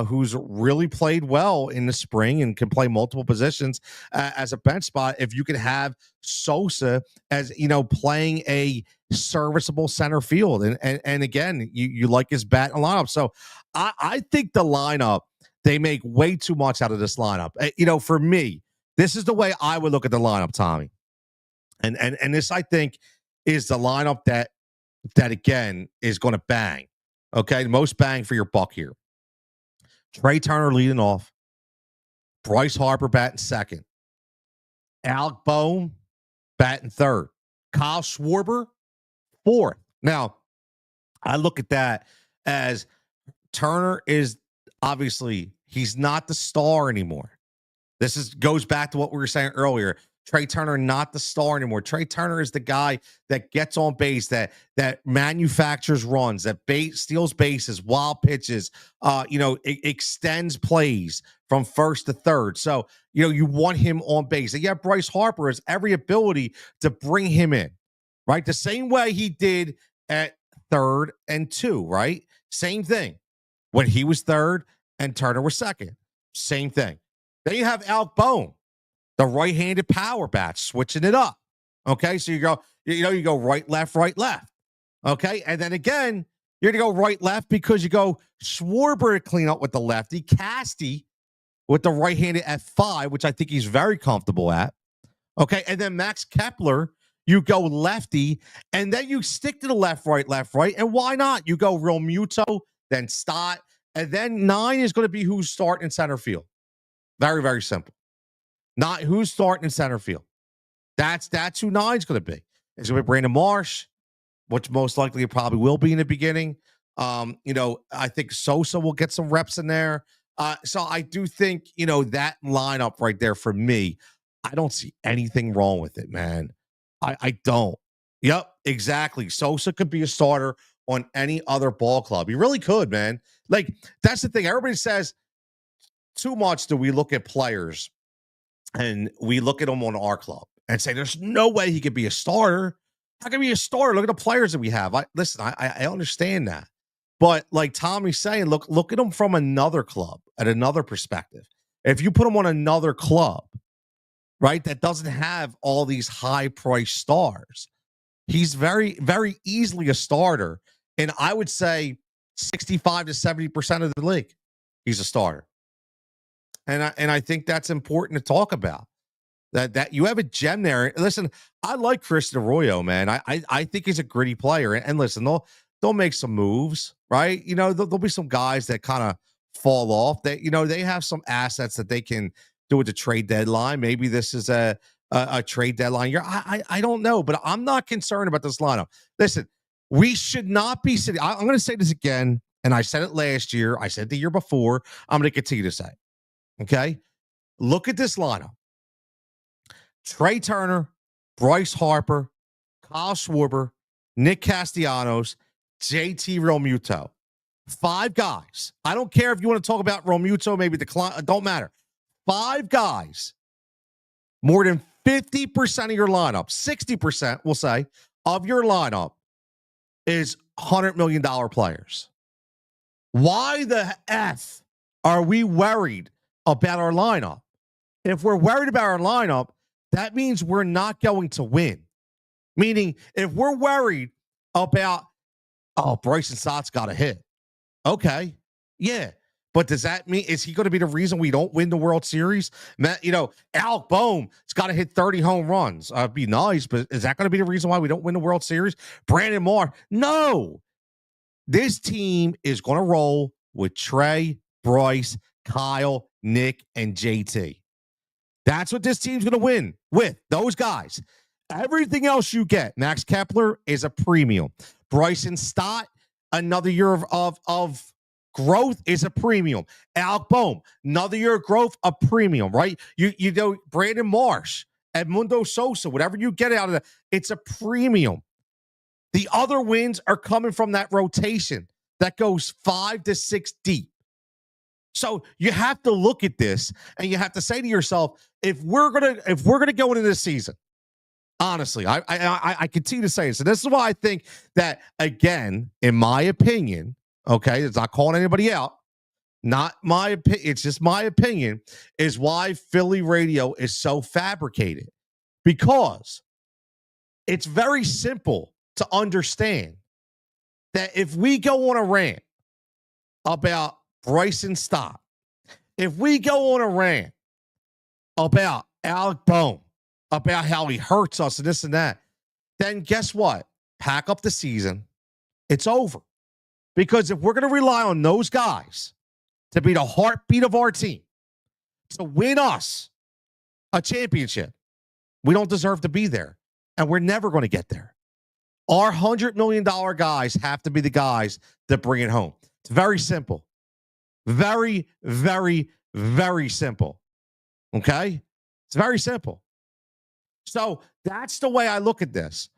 who's really played well in the spring and can play multiple positions as a bench spot. If you could have Sosa as, playing a serviceable center field. And again, you like his bat and lineup. So I think the lineup, they make way too much out of this lineup. For me, this is the way I would look at the lineup, Tommy. And this, I think, is the lineup that again is going to bang. Okay, most bang for your buck here. Trey Turner leading off. Bryce Harper batting second. Alec Bohm batting third. Kyle Schwarber fourth. Now, I look at that as Turner is obviously he's not the star anymore. This goes back to what we were saying earlier. Trey Turner not the star anymore. Trey Turner is the guy that gets on base, that manufactures runs, that steals bases, wild pitches, extends plays from first to third. So, you want him on base. And yeah, Bryce Harper has every ability to bring him in, right? The same way he did at third and two, right? Same thing. When he was third and Turner was second. Same thing. Then you have Alec Bohm, the right-handed power bat, switching it up. Okay, so you go right, left, right, left. Okay, and then again, you're going to go right, left because you go Schwarber to clean up with the lefty, Casty with the right-handed F5, which I think he's very comfortable at. Okay, and then Max Kepler, you go lefty, and then you stick to the left, right, and why not? You go Real Muto, then Stott, and then 9 is going to be who's starting in center field. Very, very simple. Not who's starting in center field. That's who 9 is going to be. It's going to be Brandon Marsh, which most likely it probably will be in the beginning. I think Sosa will get some reps in there. So I do think, that lineup right there for me, I don't see anything wrong with it, man. I don't. Yep, exactly. Sosa could be a starter on any other ball club. He really could, man. Like, that's the thing. Everybody says, too much do we look at players and we look at them on our club and say, there's no way he could be a starter. How can he be a starter? Look at the players that we have. I understand that. But like Tommy's saying, look at him from another club, at another perspective. If you put him on another club, right, that doesn't have all these high-priced stars, he's very, very easily a starter. And I would say 65 to 70% of the league, he's a starter. And I think that's important to talk about. That you have a gem there. Listen, I like Christian Arroyo, man. I think he's a gritty player. And listen, they'll make some moves, right? There'll be some guys that kind of fall off. That they have some assets that they can do at the trade deadline. Maybe this is a trade deadline year. I don't know, but I'm not concerned about this lineup. Listen, we should not be sitting. I'm going to say this again, and I said it last year. I said it the year before. I'm going to continue to say it. Okay, look at this lineup. Trey Turner, Bryce Harper, Kyle Schwarber, Nick Castellanos, JT Realmuto. 5 guys. I don't care if you want to talk about Realmuto, maybe decline. Don't matter. 5 guys. More than 50% of your lineup, 60%, we'll say, of your lineup is $100 million players. Why the F are we worried about our lineup? If we're worried about our lineup, that means we're not going to win. Meaning, if we're worried about, Bryson Stott's got a hit. Okay. Yeah. But does that mean, is he going to be the reason we don't win the World Series? Alec Bohm has got to hit 30 home runs. It'd be nice, but is that going to be the reason why we don't win the World Series? Brandon Marsh. No. This team is going to roll with Trey, Bryce, Kyle, Nick, and JT. That's what this team's going to win with, those guys. Everything else you get, Max Kepler is a premium. Bryson Stott, another year of growth is a premium. Alec Bohm, another year of growth, a premium, right? You know, Brandon Marsh, Edmundo Sosa, whatever you get out of that, it's a premium. The other wins are coming from that rotation that goes 5 to 6 deep. So you have to look at this and you have to say to yourself, if we're gonna go into this season, honestly, I continue to say it. So this is why I think that, again, in my opinion, okay, it's not calling anybody out. Not my opinion. It's just my opinion. Is why Philly radio is so fabricated, because it's very simple to understand that if we go on a rant about Bryson Stott, if we go on a rant about Alec Bohm, about how he hurts us and this and that, then guess what? Pack up the season. It's over. Because if we're going to rely on those guys to be the heartbeat of our team, to win us a championship, we don't deserve to be there. And we're never going to get there. Our $100 million guys have to be the guys that bring it home. It's very simple. Very, very, very simple. Okay? It's very simple. So that's the way I look at this.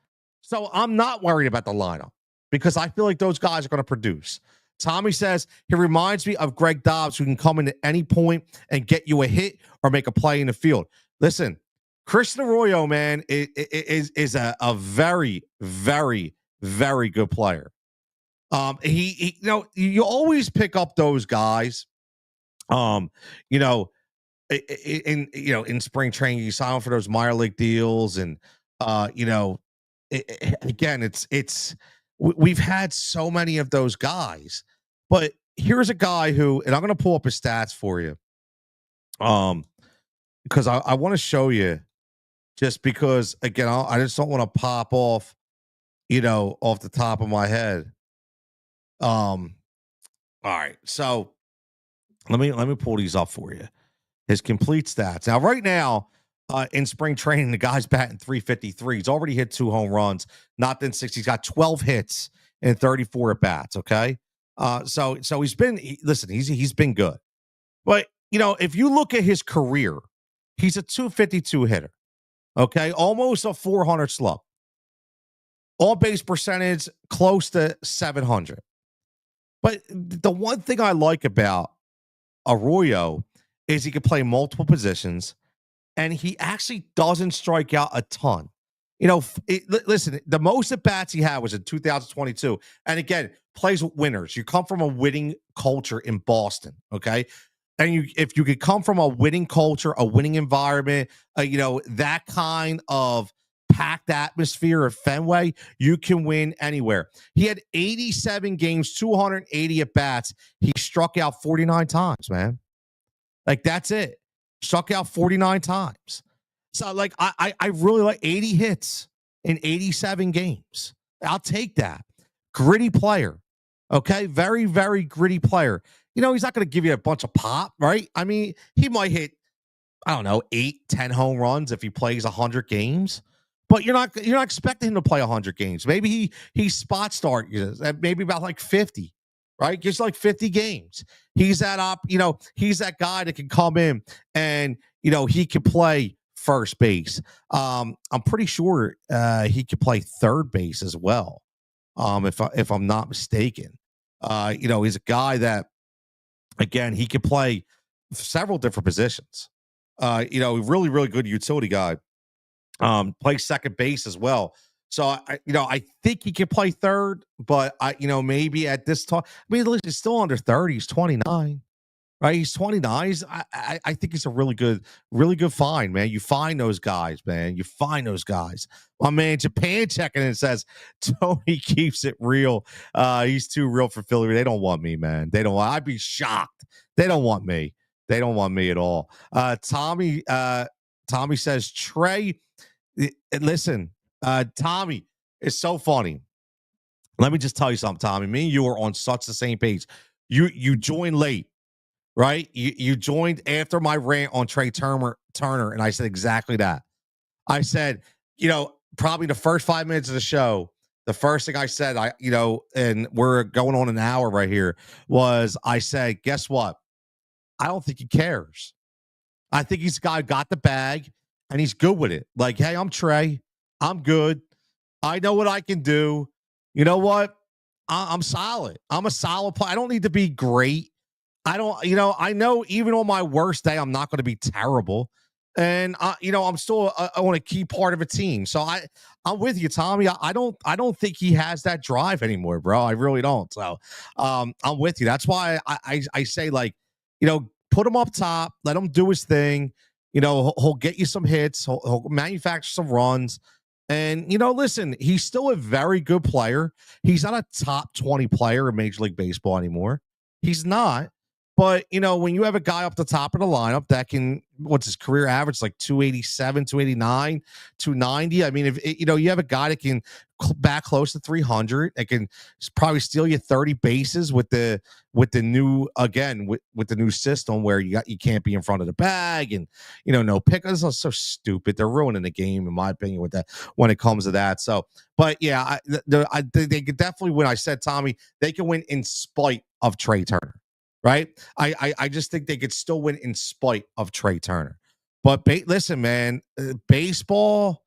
So I'm not worried about the lineup because I feel like those guys are going to produce. Tommy says he reminds me of Greg Dobbs, who can come in at any point and get you a hit or make a play in the field. Listen, Christian Arroyo, man, is a very, very, very good player. He you know, you always pick up those guys. You know, in spring training, you sign for those minor league deals, and you know, again, we've had so many of those guys, but here's a guy who, and I'm going to pull up his stats for you, because I want to show you, just because again, I just don't want to pop off, you know, off the top of my head. All right, so let me pull these up for you. His complete stats. Now, right now, in spring training, the guy's batting .353. He's already hit 2 home runs, not than 6. He's got 12 hits and 34 at bats. Okay, so he's been listen. He's been good, but you know, if you look at his career, he's a .252 hitter. Okay, almost a .400 slug. On base percentage close to .700. But the one thing I like about Arroyo is he can play multiple positions, and he actually doesn't strike out a ton. You know, listen, the most at bats he had was in 2022. And again, plays with winners. You come from a winning culture in Boston, okay? And if you could come from a winning culture, a winning environment, you know, that kind of packed atmosphere of Fenway, you can win anywhere. He had 87 games, 280 at bats. He struck out 49 times, man. Like, that's it. Struck out 49 times. So, like, I really like 80 hits in 87 games. I'll take that. Gritty player. Okay. Very, very gritty player. You know, he's not going to give you a bunch of pop, right? I mean, he might hit, I don't know, 8, 10 home runs if he plays 100 games. But you're not expecting him to play 100 games. Maybe he spot start maybe about like 50, right? Just like 50 games. He's he's that guy that can come in and, you know, he can play first base. I'm pretty sure he could play third base as well. If I'm not mistaken. You know, he's a guy that, again, he could play several different positions. You know, really, really good utility guy. Plays second base as well. So I think he can play third, but maybe at this time, I mean, he's still under 30. He's 29, right? He's 29. I think he's a really good find, man. You find those guys, man. You find those guys. My man Japan checking in says Tony keeps it real. He's too real for Philly. They don't want me, man. I'd be shocked. They don't want me. They don't want me at all. Tommy says Trey. Listen, Tommy, it's so funny. Let me just tell you something, Tommy. Me and you are on such the same page. You joined late, right? You joined after my rant on Trey Turner, and I said exactly that. I said, you know, probably the first 5 minutes of the show, the first thing I said, and we're going on an hour right here, was I said, guess what? I don't think he cares. I think he's got the bag and he's good with it. Like, hey, I'm Trey. I'm good. I know what I can do. You know what? I'm solid. I'm a solid player. I don't need to be great. I don't, I know even on my worst day, I'm not going to be terrible. And I'm still on a key part of a team. So I'm with you, Tommy. I don't think he has that drive anymore, bro. I really don't. So I'm with you. That's why I say, like, put him up top, let him do his thing. He'll get you some hits, he'll manufacture some runs. And listen, he's still a very good player. He's not a top 20 player in Major League Baseball anymore. He's not. But when you have a guy up the top of the lineup that can, what's his career average, like 287, 289, 290. I mean, if you have a guy that can back close to 300, that can probably steal you 30 bases with the new, again, with the new system where you can't be in front of the bag, and no pickers are so stupid. They're ruining the game, in my opinion, with that when it comes to that. So, but yeah, they could definitely win. I said, Tommy, they can win in spite of Trey Turner. Right? I just think they could still win in spite of Trey Turner. But listen, man, man, baseball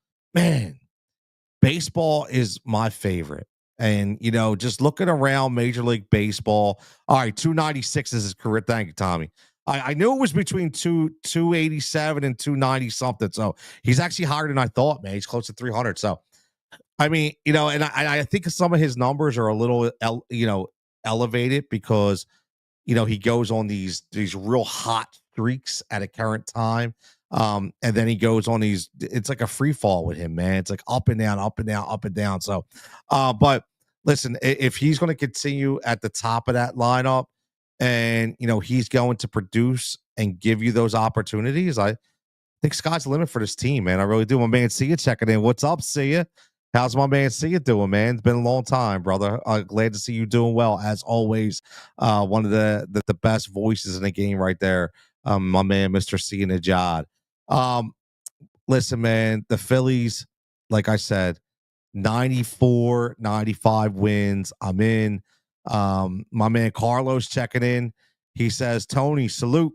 is my favorite. And just looking around Major League Baseball. All right, 296 is his career. Thank you, Tommy. I knew it was between 287 and 290 something. So he's actually higher than I thought, man. He's close to 300. So I mean, and I think some of his numbers are a little elevated because he goes on these real hot streaks at a current time. And then he goes on these, it's like a free fall with him, man. It's like up and down, up and down, up and down. So, but listen, if he's going to continue at the top of that lineup and, he's going to produce and give you those opportunities, I think sky's the limit for this team, man. I really do. My man, see you checking in. What's up, see you? How's my man see you doing, man? It's been a long time, brother. Glad to see you doing well as always. One of the best voices in the game right there. My man, Mr. C Najad. Um, Listen, man, the Phillies, like I said, 94, 95 wins. I'm in. My man Carlos checking in. He says, Tony, salute.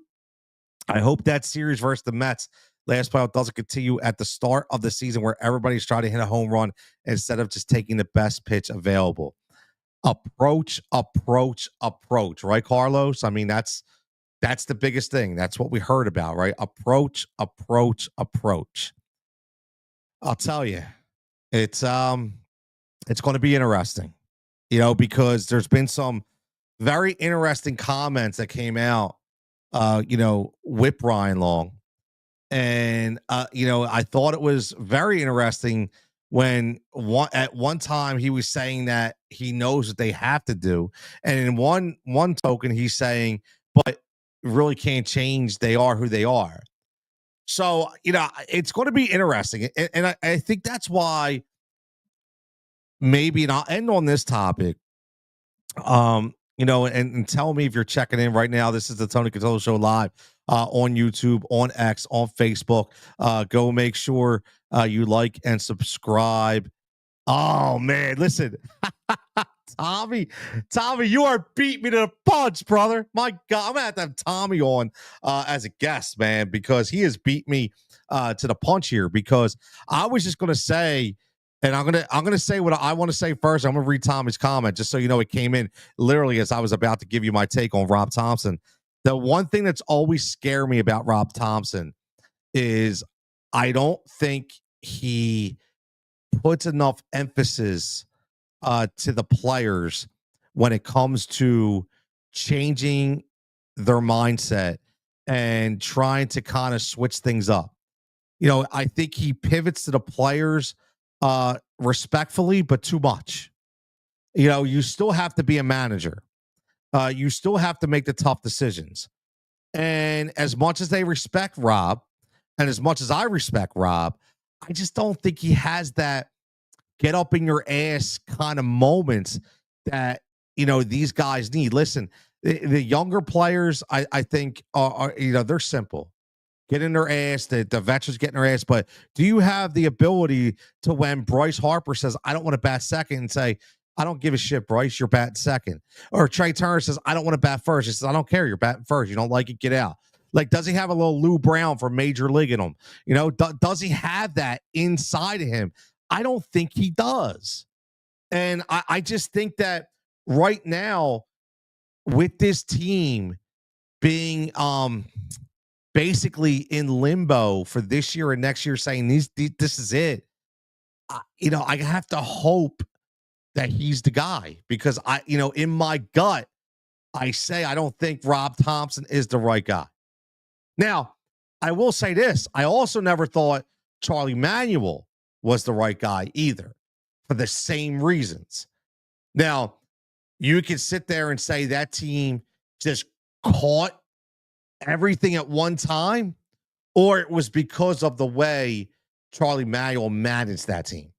I hope that series versus the Mets last playoff doesn't continue at the start of the season where everybody's trying to hit a home run instead of just taking the best pitch available. Approach, approach, approach, right, Carlos? I mean, that's the biggest thing. That's what we heard about, right? Approach, approach, approach. I'll tell you, it's going to be interesting, because there's been some very interesting comments that came out, with Brian Long. And I thought it was very interesting when at one time he was saying that he knows what they have to do, and in one token he's saying, but really can't change. They are who they are. So it's going to be interesting, and I think that's why maybe, and I'll end on this topic. And tell me if you're checking in right now. This is the Tony Cutillo Show live on YouTube, on X, on Facebook. Go make sure you like and subscribe. Oh man, listen, Tommy, Tommy, you are beating me to the punch, brother. My God, I'm gonna have to have Tommy on as a guest, man, because he has beat me to the punch here. Because I was just gonna say, and I'm gonna say what I want to say first. I'm gonna read Tommy's comment just so you know it came in literally as I was about to give you my take on Rob Thompson. The one thing that's always scared me about Rob Thompson is I don't think he puts enough emphasis to the players when it comes to changing their mindset and trying to kind of switch things up. I think he pivots to the players respectfully, but too much. You still have to be a manager. You still have to make the tough decisions. And as much as they respect Rob, and as much as I respect Rob, I just don't think he has that get up in your ass kind of moments that these guys need. Listen, the younger players, I think are they're simple. get in their ass. The veterans getting their ass. But do you have the ability to, when Bryce Harper says, I don't want to bat second, and say, I don't give a shit, Bryce, you're batting second. Or Trey Turner says, I don't want to bat first. He says, I don't care, you're batting first. You don't like it, get out. Like, does he have a little Lou Brown for Major League in him? Does he have that inside of him? I don't think he does. And I just think that right now, with this team being basically in limbo for this year and next year, saying this is it. I have to hope that he's the guy, because in my gut, I say I don't think Rob Thompson is the right guy. Now, I will say this: I also never thought Charlie Manuel was the right guy either, for the same reasons. Now, you can sit there and say that team just caught everything at one time, or it was because of the way Charlie Manuel managed that team.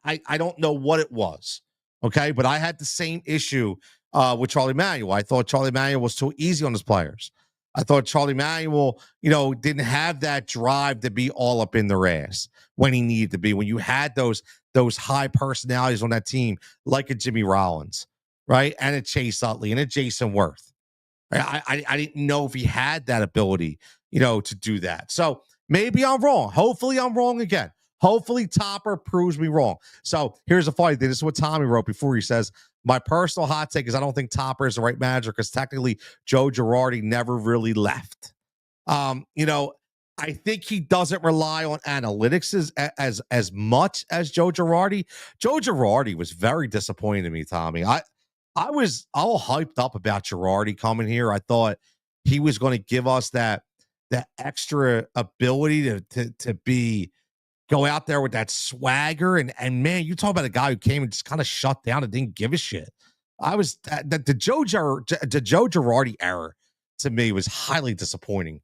I don't know what it was. Okay. But I had the same issue with Charlie Manuel. I thought Charlie Manuel was too easy on his players. I thought Charlie Manuel, didn't have that drive to be all up in their ass when he needed to be. When you had those high personalities on that team, like a Jimmy Rollins, right, and a Chase Utley and a Jason Worth. I didn't know if he had that ability, to do that. So maybe I'm wrong. Hopefully I'm wrong again. Hopefully Topper proves me wrong. So here's a funny thing. This is what Tommy wrote before. He says, my personal hot take is I don't think Topper is the right manager, because technically Joe Girardi never really left. I think he doesn't rely on analytics as much as Joe Girardi. Joe Girardi was very disappointing to me, Tommy. I was all hyped up about Girardi coming here. I thought he was going to give us that extra ability to be go out there with that swagger, and man, you talk about a guy who came and just kind of shut down and didn't give a shit. I was the Joe Girardi era to me was highly disappointing.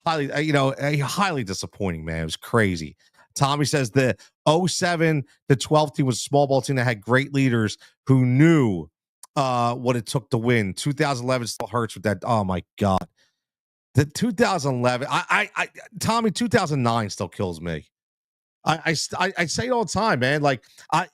Highly disappointing, man. It was crazy. Tommy says the 07 to 12 team was a small ball team that had great leaders who knew what it took to win. 2011 still hurts with that. Oh my God. The 2011, Tommy, 2009 still kills me. I say it all the time, man. Like,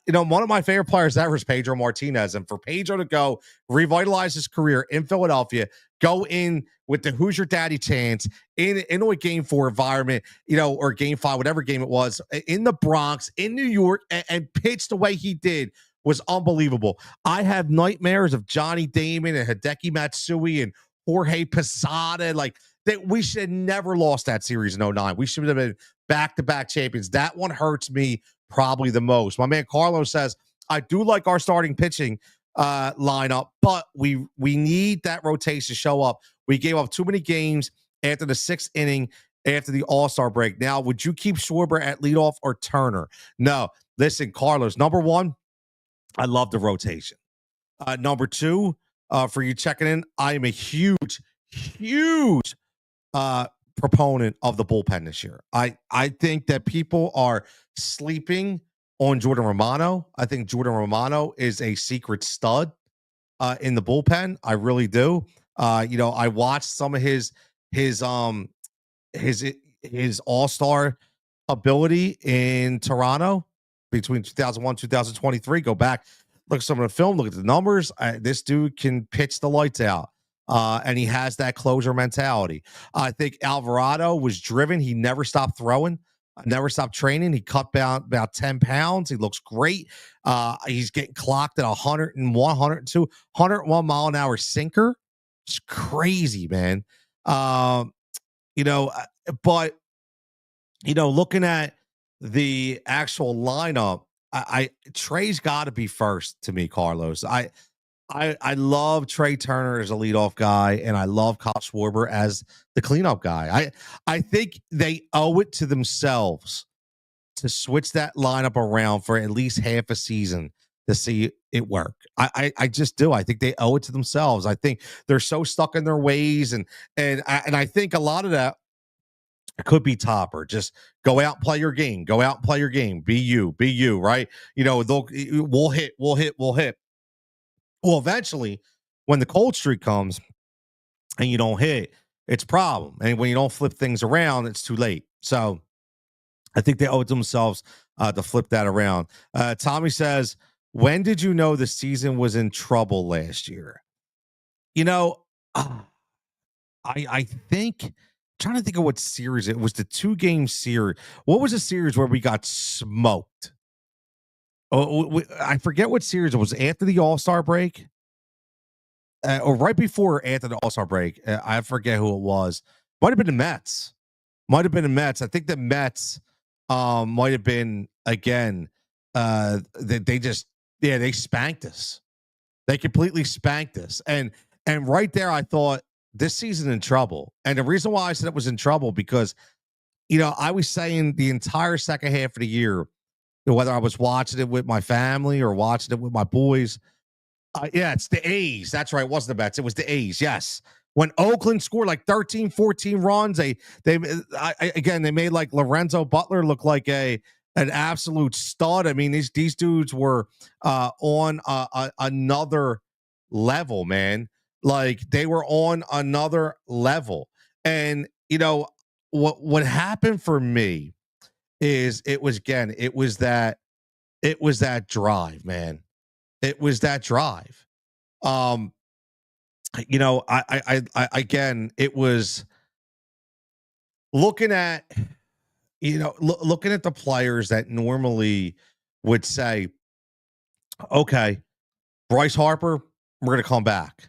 one of my favorite players ever is Pedro Martinez, and for Pedro to go revitalize his career in Philadelphia, go in with the "Who's Your Daddy" chance into a Game 4 environment, or Game 5, whatever game it was, in the Bronx, in New York, and pitch the way he did was unbelievable. I have nightmares of Johnny Damon and Hideki Matsui and Jorge Posada. Like, that we should have never lost that series in 09. We should have been back-to-back champions. That one hurts me probably the most. My man Carlos says, I do like our starting pitching lineup, but we need that rotation to show up. We gave up too many games after the 6th inning after the All-Star break. Now, would you keep Schwarber at leadoff or Turner? No. Listen, Carlos, number one, I love the rotation. Number two, for you checking in, I am a huge proponent of the bullpen this year. I think that people are sleeping on Jordan Romano. I think Jordan Romano is a secret stud in the bullpen. I really do. I watched some of his all-star ability in Toronto between 2001 2023. Go back, look at some of the film, look at the numbers. This dude can pitch the lights out. And he has that closer mentality. I think Alvarado was driven. He never stopped throwing, never stopped training. He cut down about 10 pounds. He looks great. He's getting clocked at 101, 102, 101 mile an hour sinker. It's crazy, man. But looking at the actual lineup, Trey's got to be first to me, Carlos. I love Trey Turner as a leadoff guy, and I love Kyle Schwarber as the cleanup guy. I think they owe it to themselves to switch that lineup around for at least half a season to see it work. I just do. I think they owe it to themselves. I think they're so stuck in their ways, and I think a lot of that could be Topper. Just go out and play your game. Go out and play your game. Be you, right? We'll hit. Well, eventually, when the cold streak comes and you don't hit, it's a problem. And when you don't flip things around, it's too late. So I think they owe it to themselves to flip that around. Tommy says, when did you know the season was in trouble last year? You know, uh, I think trying to think of what series it was. The 2 game series. What was the series where we got smoked? Oh, I forget what series it was. After the All Star break, or right before or after the All Star break. I forget who it was. Might have been the Mets. Might have been the Mets. I think the Mets might have been again. They just they spanked us. They completely spanked us. And right there, I thought this season in trouble. And the reason why I said it was in trouble because I was saying the entire second half of the year, whether I was watching it with my family or watching it with my boys, yeah, it's the A's. That's right. It wasn't the Mets. It was the A's. Yes. When Oakland scored like 13, 14 runs, again they made like Lorenzo Butler look like an absolute stud. I mean, these dudes were on another level, man. Like they were on another level. And what happened for me is it was that drive, man. It was that drive. Um, again, it was looking at, looking at the players that normally would say, okay, Bryce Harper, we're going to come back.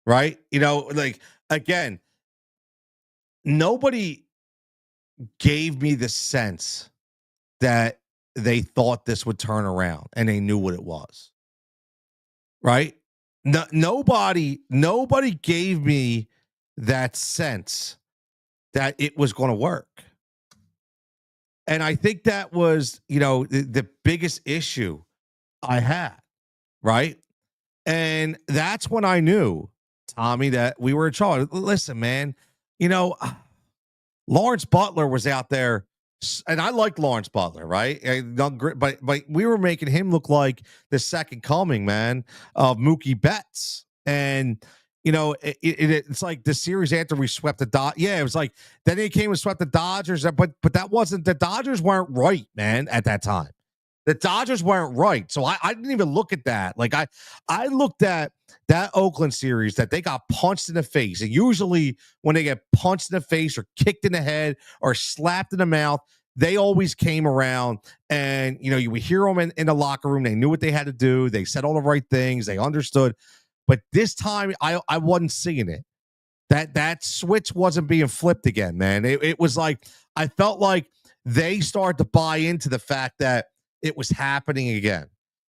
Right. Like, again, nobody gave me the sense that they thought this would turn around and they knew what it was. Right. No, nobody gave me that sense that it was going to work. And I think that was, the biggest issue I had, right? And that's when I knew, Tommy, that we were in trouble. Listen, man, you know, Lawrence Butler was out there, and I liked Lawrence Butler, right? But we were making him look like the second coming, man, of Mookie Betts, and it's like the series after we swept the Yeah, it was like then he came and swept the Dodgers, but that wasn't the Dodgers weren't right, man, at that time. The Dodgers weren't right. So I didn't even look at that. Like I looked at that Oakland series that they got punched in the face. And usually when they get punched in the face or kicked in the head or slapped in the mouth, they always came around and you would hear them in the locker room. They knew what they had to do. They said all the right things. They understood. But this time I wasn't seeing it. That switch wasn't being flipped again, man. It was like I felt like they started to buy into the fact that it was happening again.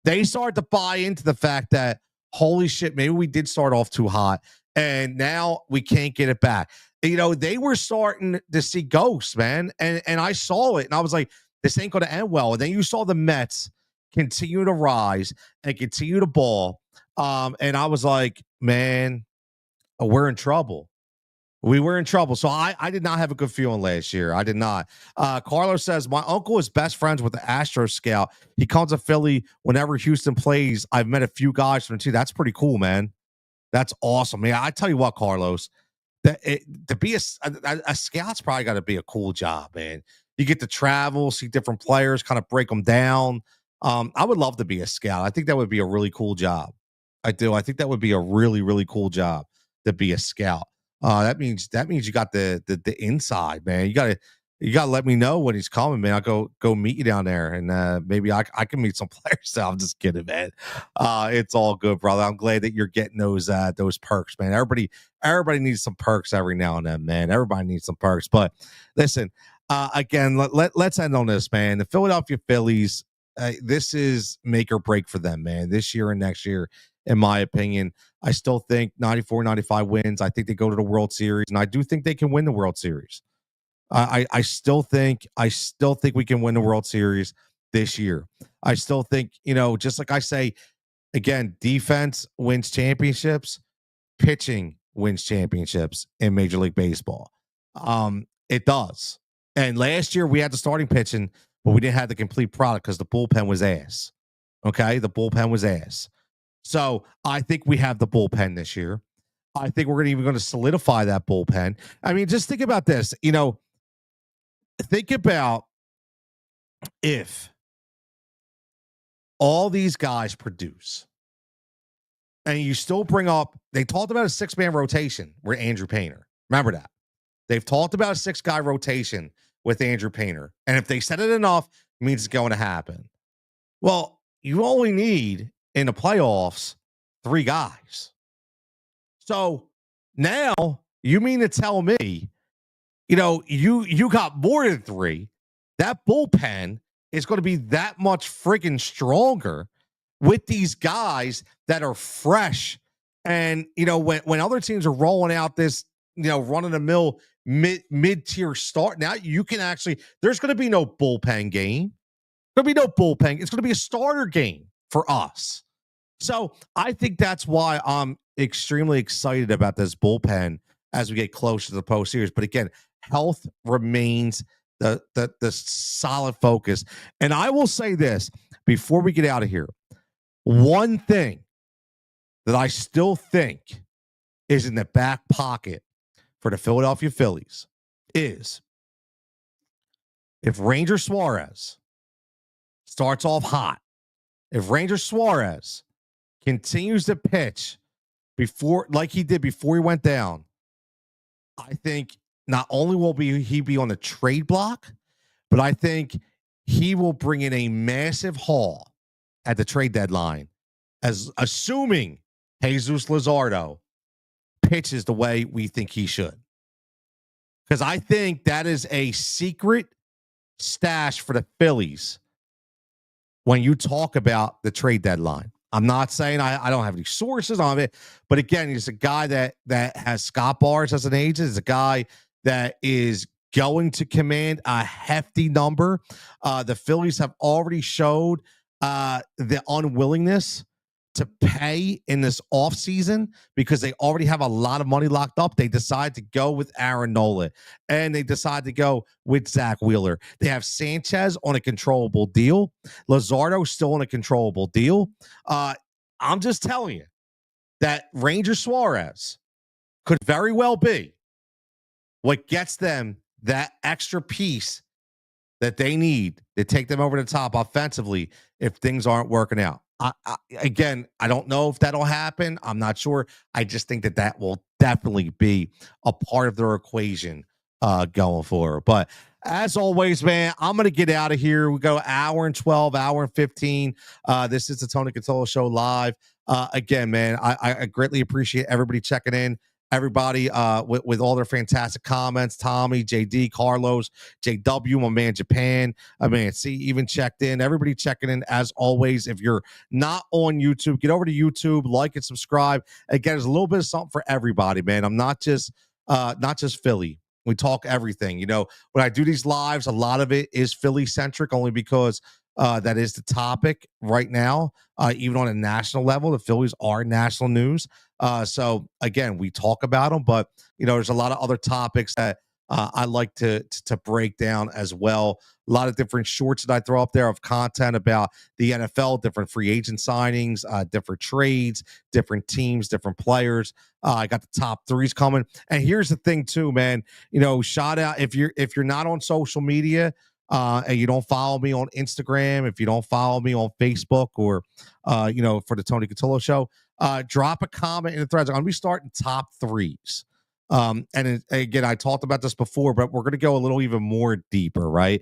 They started to buy into the fact that holy shit, maybe we did start off too hot and now we can't get it back. They were starting to see ghosts, man. And I saw it and I was like, this ain't going to end well. And then you saw the Mets continue to rise and continue to ball. And I was like, man, we're in trouble. We were in trouble. So I did not have a good feeling last year. I did not. Carlos says, my uncle is best friends with the Astro scout. He comes to Philly whenever Houston plays. I've met a few guys from too. That's pretty cool, man. That's awesome. Yeah, I tell you what, Carlos, to be a scout's probably got to be a cool job, man. You get to travel, see different players, kind of break them down. I would love to be a scout. I think that would be a really cool job. I do. I think that would be a really, really cool job to be a scout. That means you got the inside, man. You gotta let me know when he's coming, man. I'll go meet you down there, and maybe I can meet some players. So I'm just kidding, man. It's all good, brother. I'm glad that you're getting those perks, man. Everybody needs some perks every now and then, man. Everybody needs some perks. But listen, again, let's end on this, man. The Philadelphia Phillies. This is make or break for them, man. This year and next year, in my opinion. I still think 94, 95 wins. I think they go to the World Series, and I do think they can win the World Series. I still think we can win the World Series this year. I still think, just like I say, again, defense wins championships, pitching wins championships in Major League Baseball. It does. And last year we had the starting pitching, but we didn't have the complete product because the bullpen was ass. Okay, the bullpen was ass. So I think we have the bullpen this year. I think we're even going to solidify that bullpen. I mean, just think about this. Think about if all these guys produce and you still bring up, they talked about a 6-man rotation with Andrew Painter. Remember that. They've talked about a 6-guy rotation with Andrew Painter. And if they said it enough, it means it's going to happen. Well, you only need in the playoffs 3 guys. So now you mean to tell me, you got more than 3. That bullpen is going to be that much friggin' stronger with these guys that are fresh. And when other teams are rolling out this, run of the mill mid-tier start, now you can actually, there's going to be no bullpen game. There'll be no bullpen. It's going to be a starter game for us. So I think that's why I'm extremely excited about this bullpen as we get closer to the postseries. But again, health remains the solid focus. And I will say this before we get out of here. One thing that I still think is in the back pocket for the Philadelphia Phillies is if Ranger Suarez starts off hot, if Ranger Suarez continues to pitch like he did before he went down, I think not only will he be on the trade block, but I think he will bring in a massive haul at the trade deadline, as assuming Jesus Luzardo pitches the way we think he should. Because I think that is a secret stash for the Phillies when you talk about the trade deadline. I'm not saying I don't have any sources on it, but again, he's a guy that has Scott Bars as an agent. He's a guy that is going to command a hefty number. The Phillies have already showed the unwillingness to pay in this offseason because they already have a lot of money locked up. They decide to go with Aaron Nola, and they decide to go with Zach Wheeler. They have Sanchez on a controllable deal. Luzardo still on a controllable deal. I'm just telling you that Ranger Suarez could very well be what gets them that extra piece that they need to take them over the top offensively if things aren't working out. Again, I don't know if that'll happen. I'm not sure. I just think that will definitely be a part of their equation going forward. But as always, man, I'm going to get out of here. We go hour and 12, hour and 15. This is the Tony Cutillo Show live. Again, man, I greatly appreciate everybody checking in. Everybody with all their fantastic comments. Tommy, JD, Carlos, JW, my man, Japan. I mean, see, even checked in. Everybody checking in as always. If you're not on YouTube, get over to YouTube, like and subscribe. Again, there's a little bit of something for everybody, man. I'm not just Philly. We talk everything. When I do these lives, a lot of it is Philly centric, only because that is the topic right now. Even on a national level, the Phillies are national news. So again, we talk about them, but there's a lot of other topics that I like to break down as well. A lot of different shorts that I throw up there of content about the NFL, different free agent signings, different trades, different teams, different players. I got the top 3s coming. And here's the thing too, man. Shout out if you're not on social media. And you don't follow me on Instagram, if you don't follow me on Facebook or, for the Tony Cutillo Show, drop a comment in the threads. I'm going to be starting top 3s. Again, I talked about this before, but we're going to go a little even more deeper, right?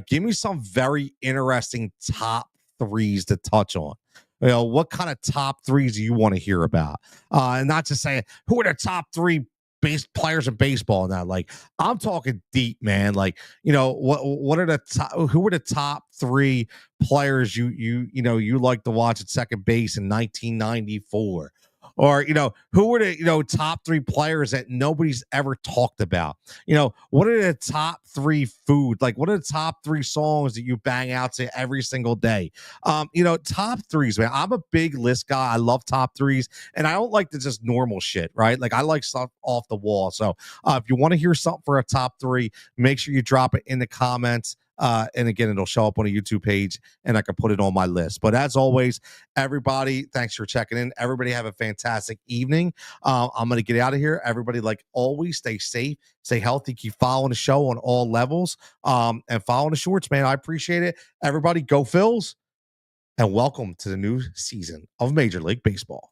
Give me some very interesting top 3s to touch on. What kind of top 3s do you want to hear about? And not just saying, who are the top 3 base players in baseball now? Like, I'm talking deep, man. Like, what are the who are the top 3 players you like to watch at second base in 1994? Or, who are the, top 3 players that nobody's ever talked about? What are the top 3 food? Like, what are the top 3 songs that you bang out to every single day? Top 3s, man. I'm a big list guy. I love top 3s, and I don't like the just normal shit, right? Like, I like stuff off the wall. So if you want to hear something for a top 3, make sure you drop it in the comments. And again, it'll show up on a YouTube page and I can put it on my list. But as always, everybody, thanks for checking in. Everybody have a fantastic evening. I'm going to get out of here. Everybody, like always, stay safe, stay healthy, keep following the show on all levels, and following the shorts, man. I appreciate it. Everybody, go Phils, and welcome to the new season of Major League Baseball.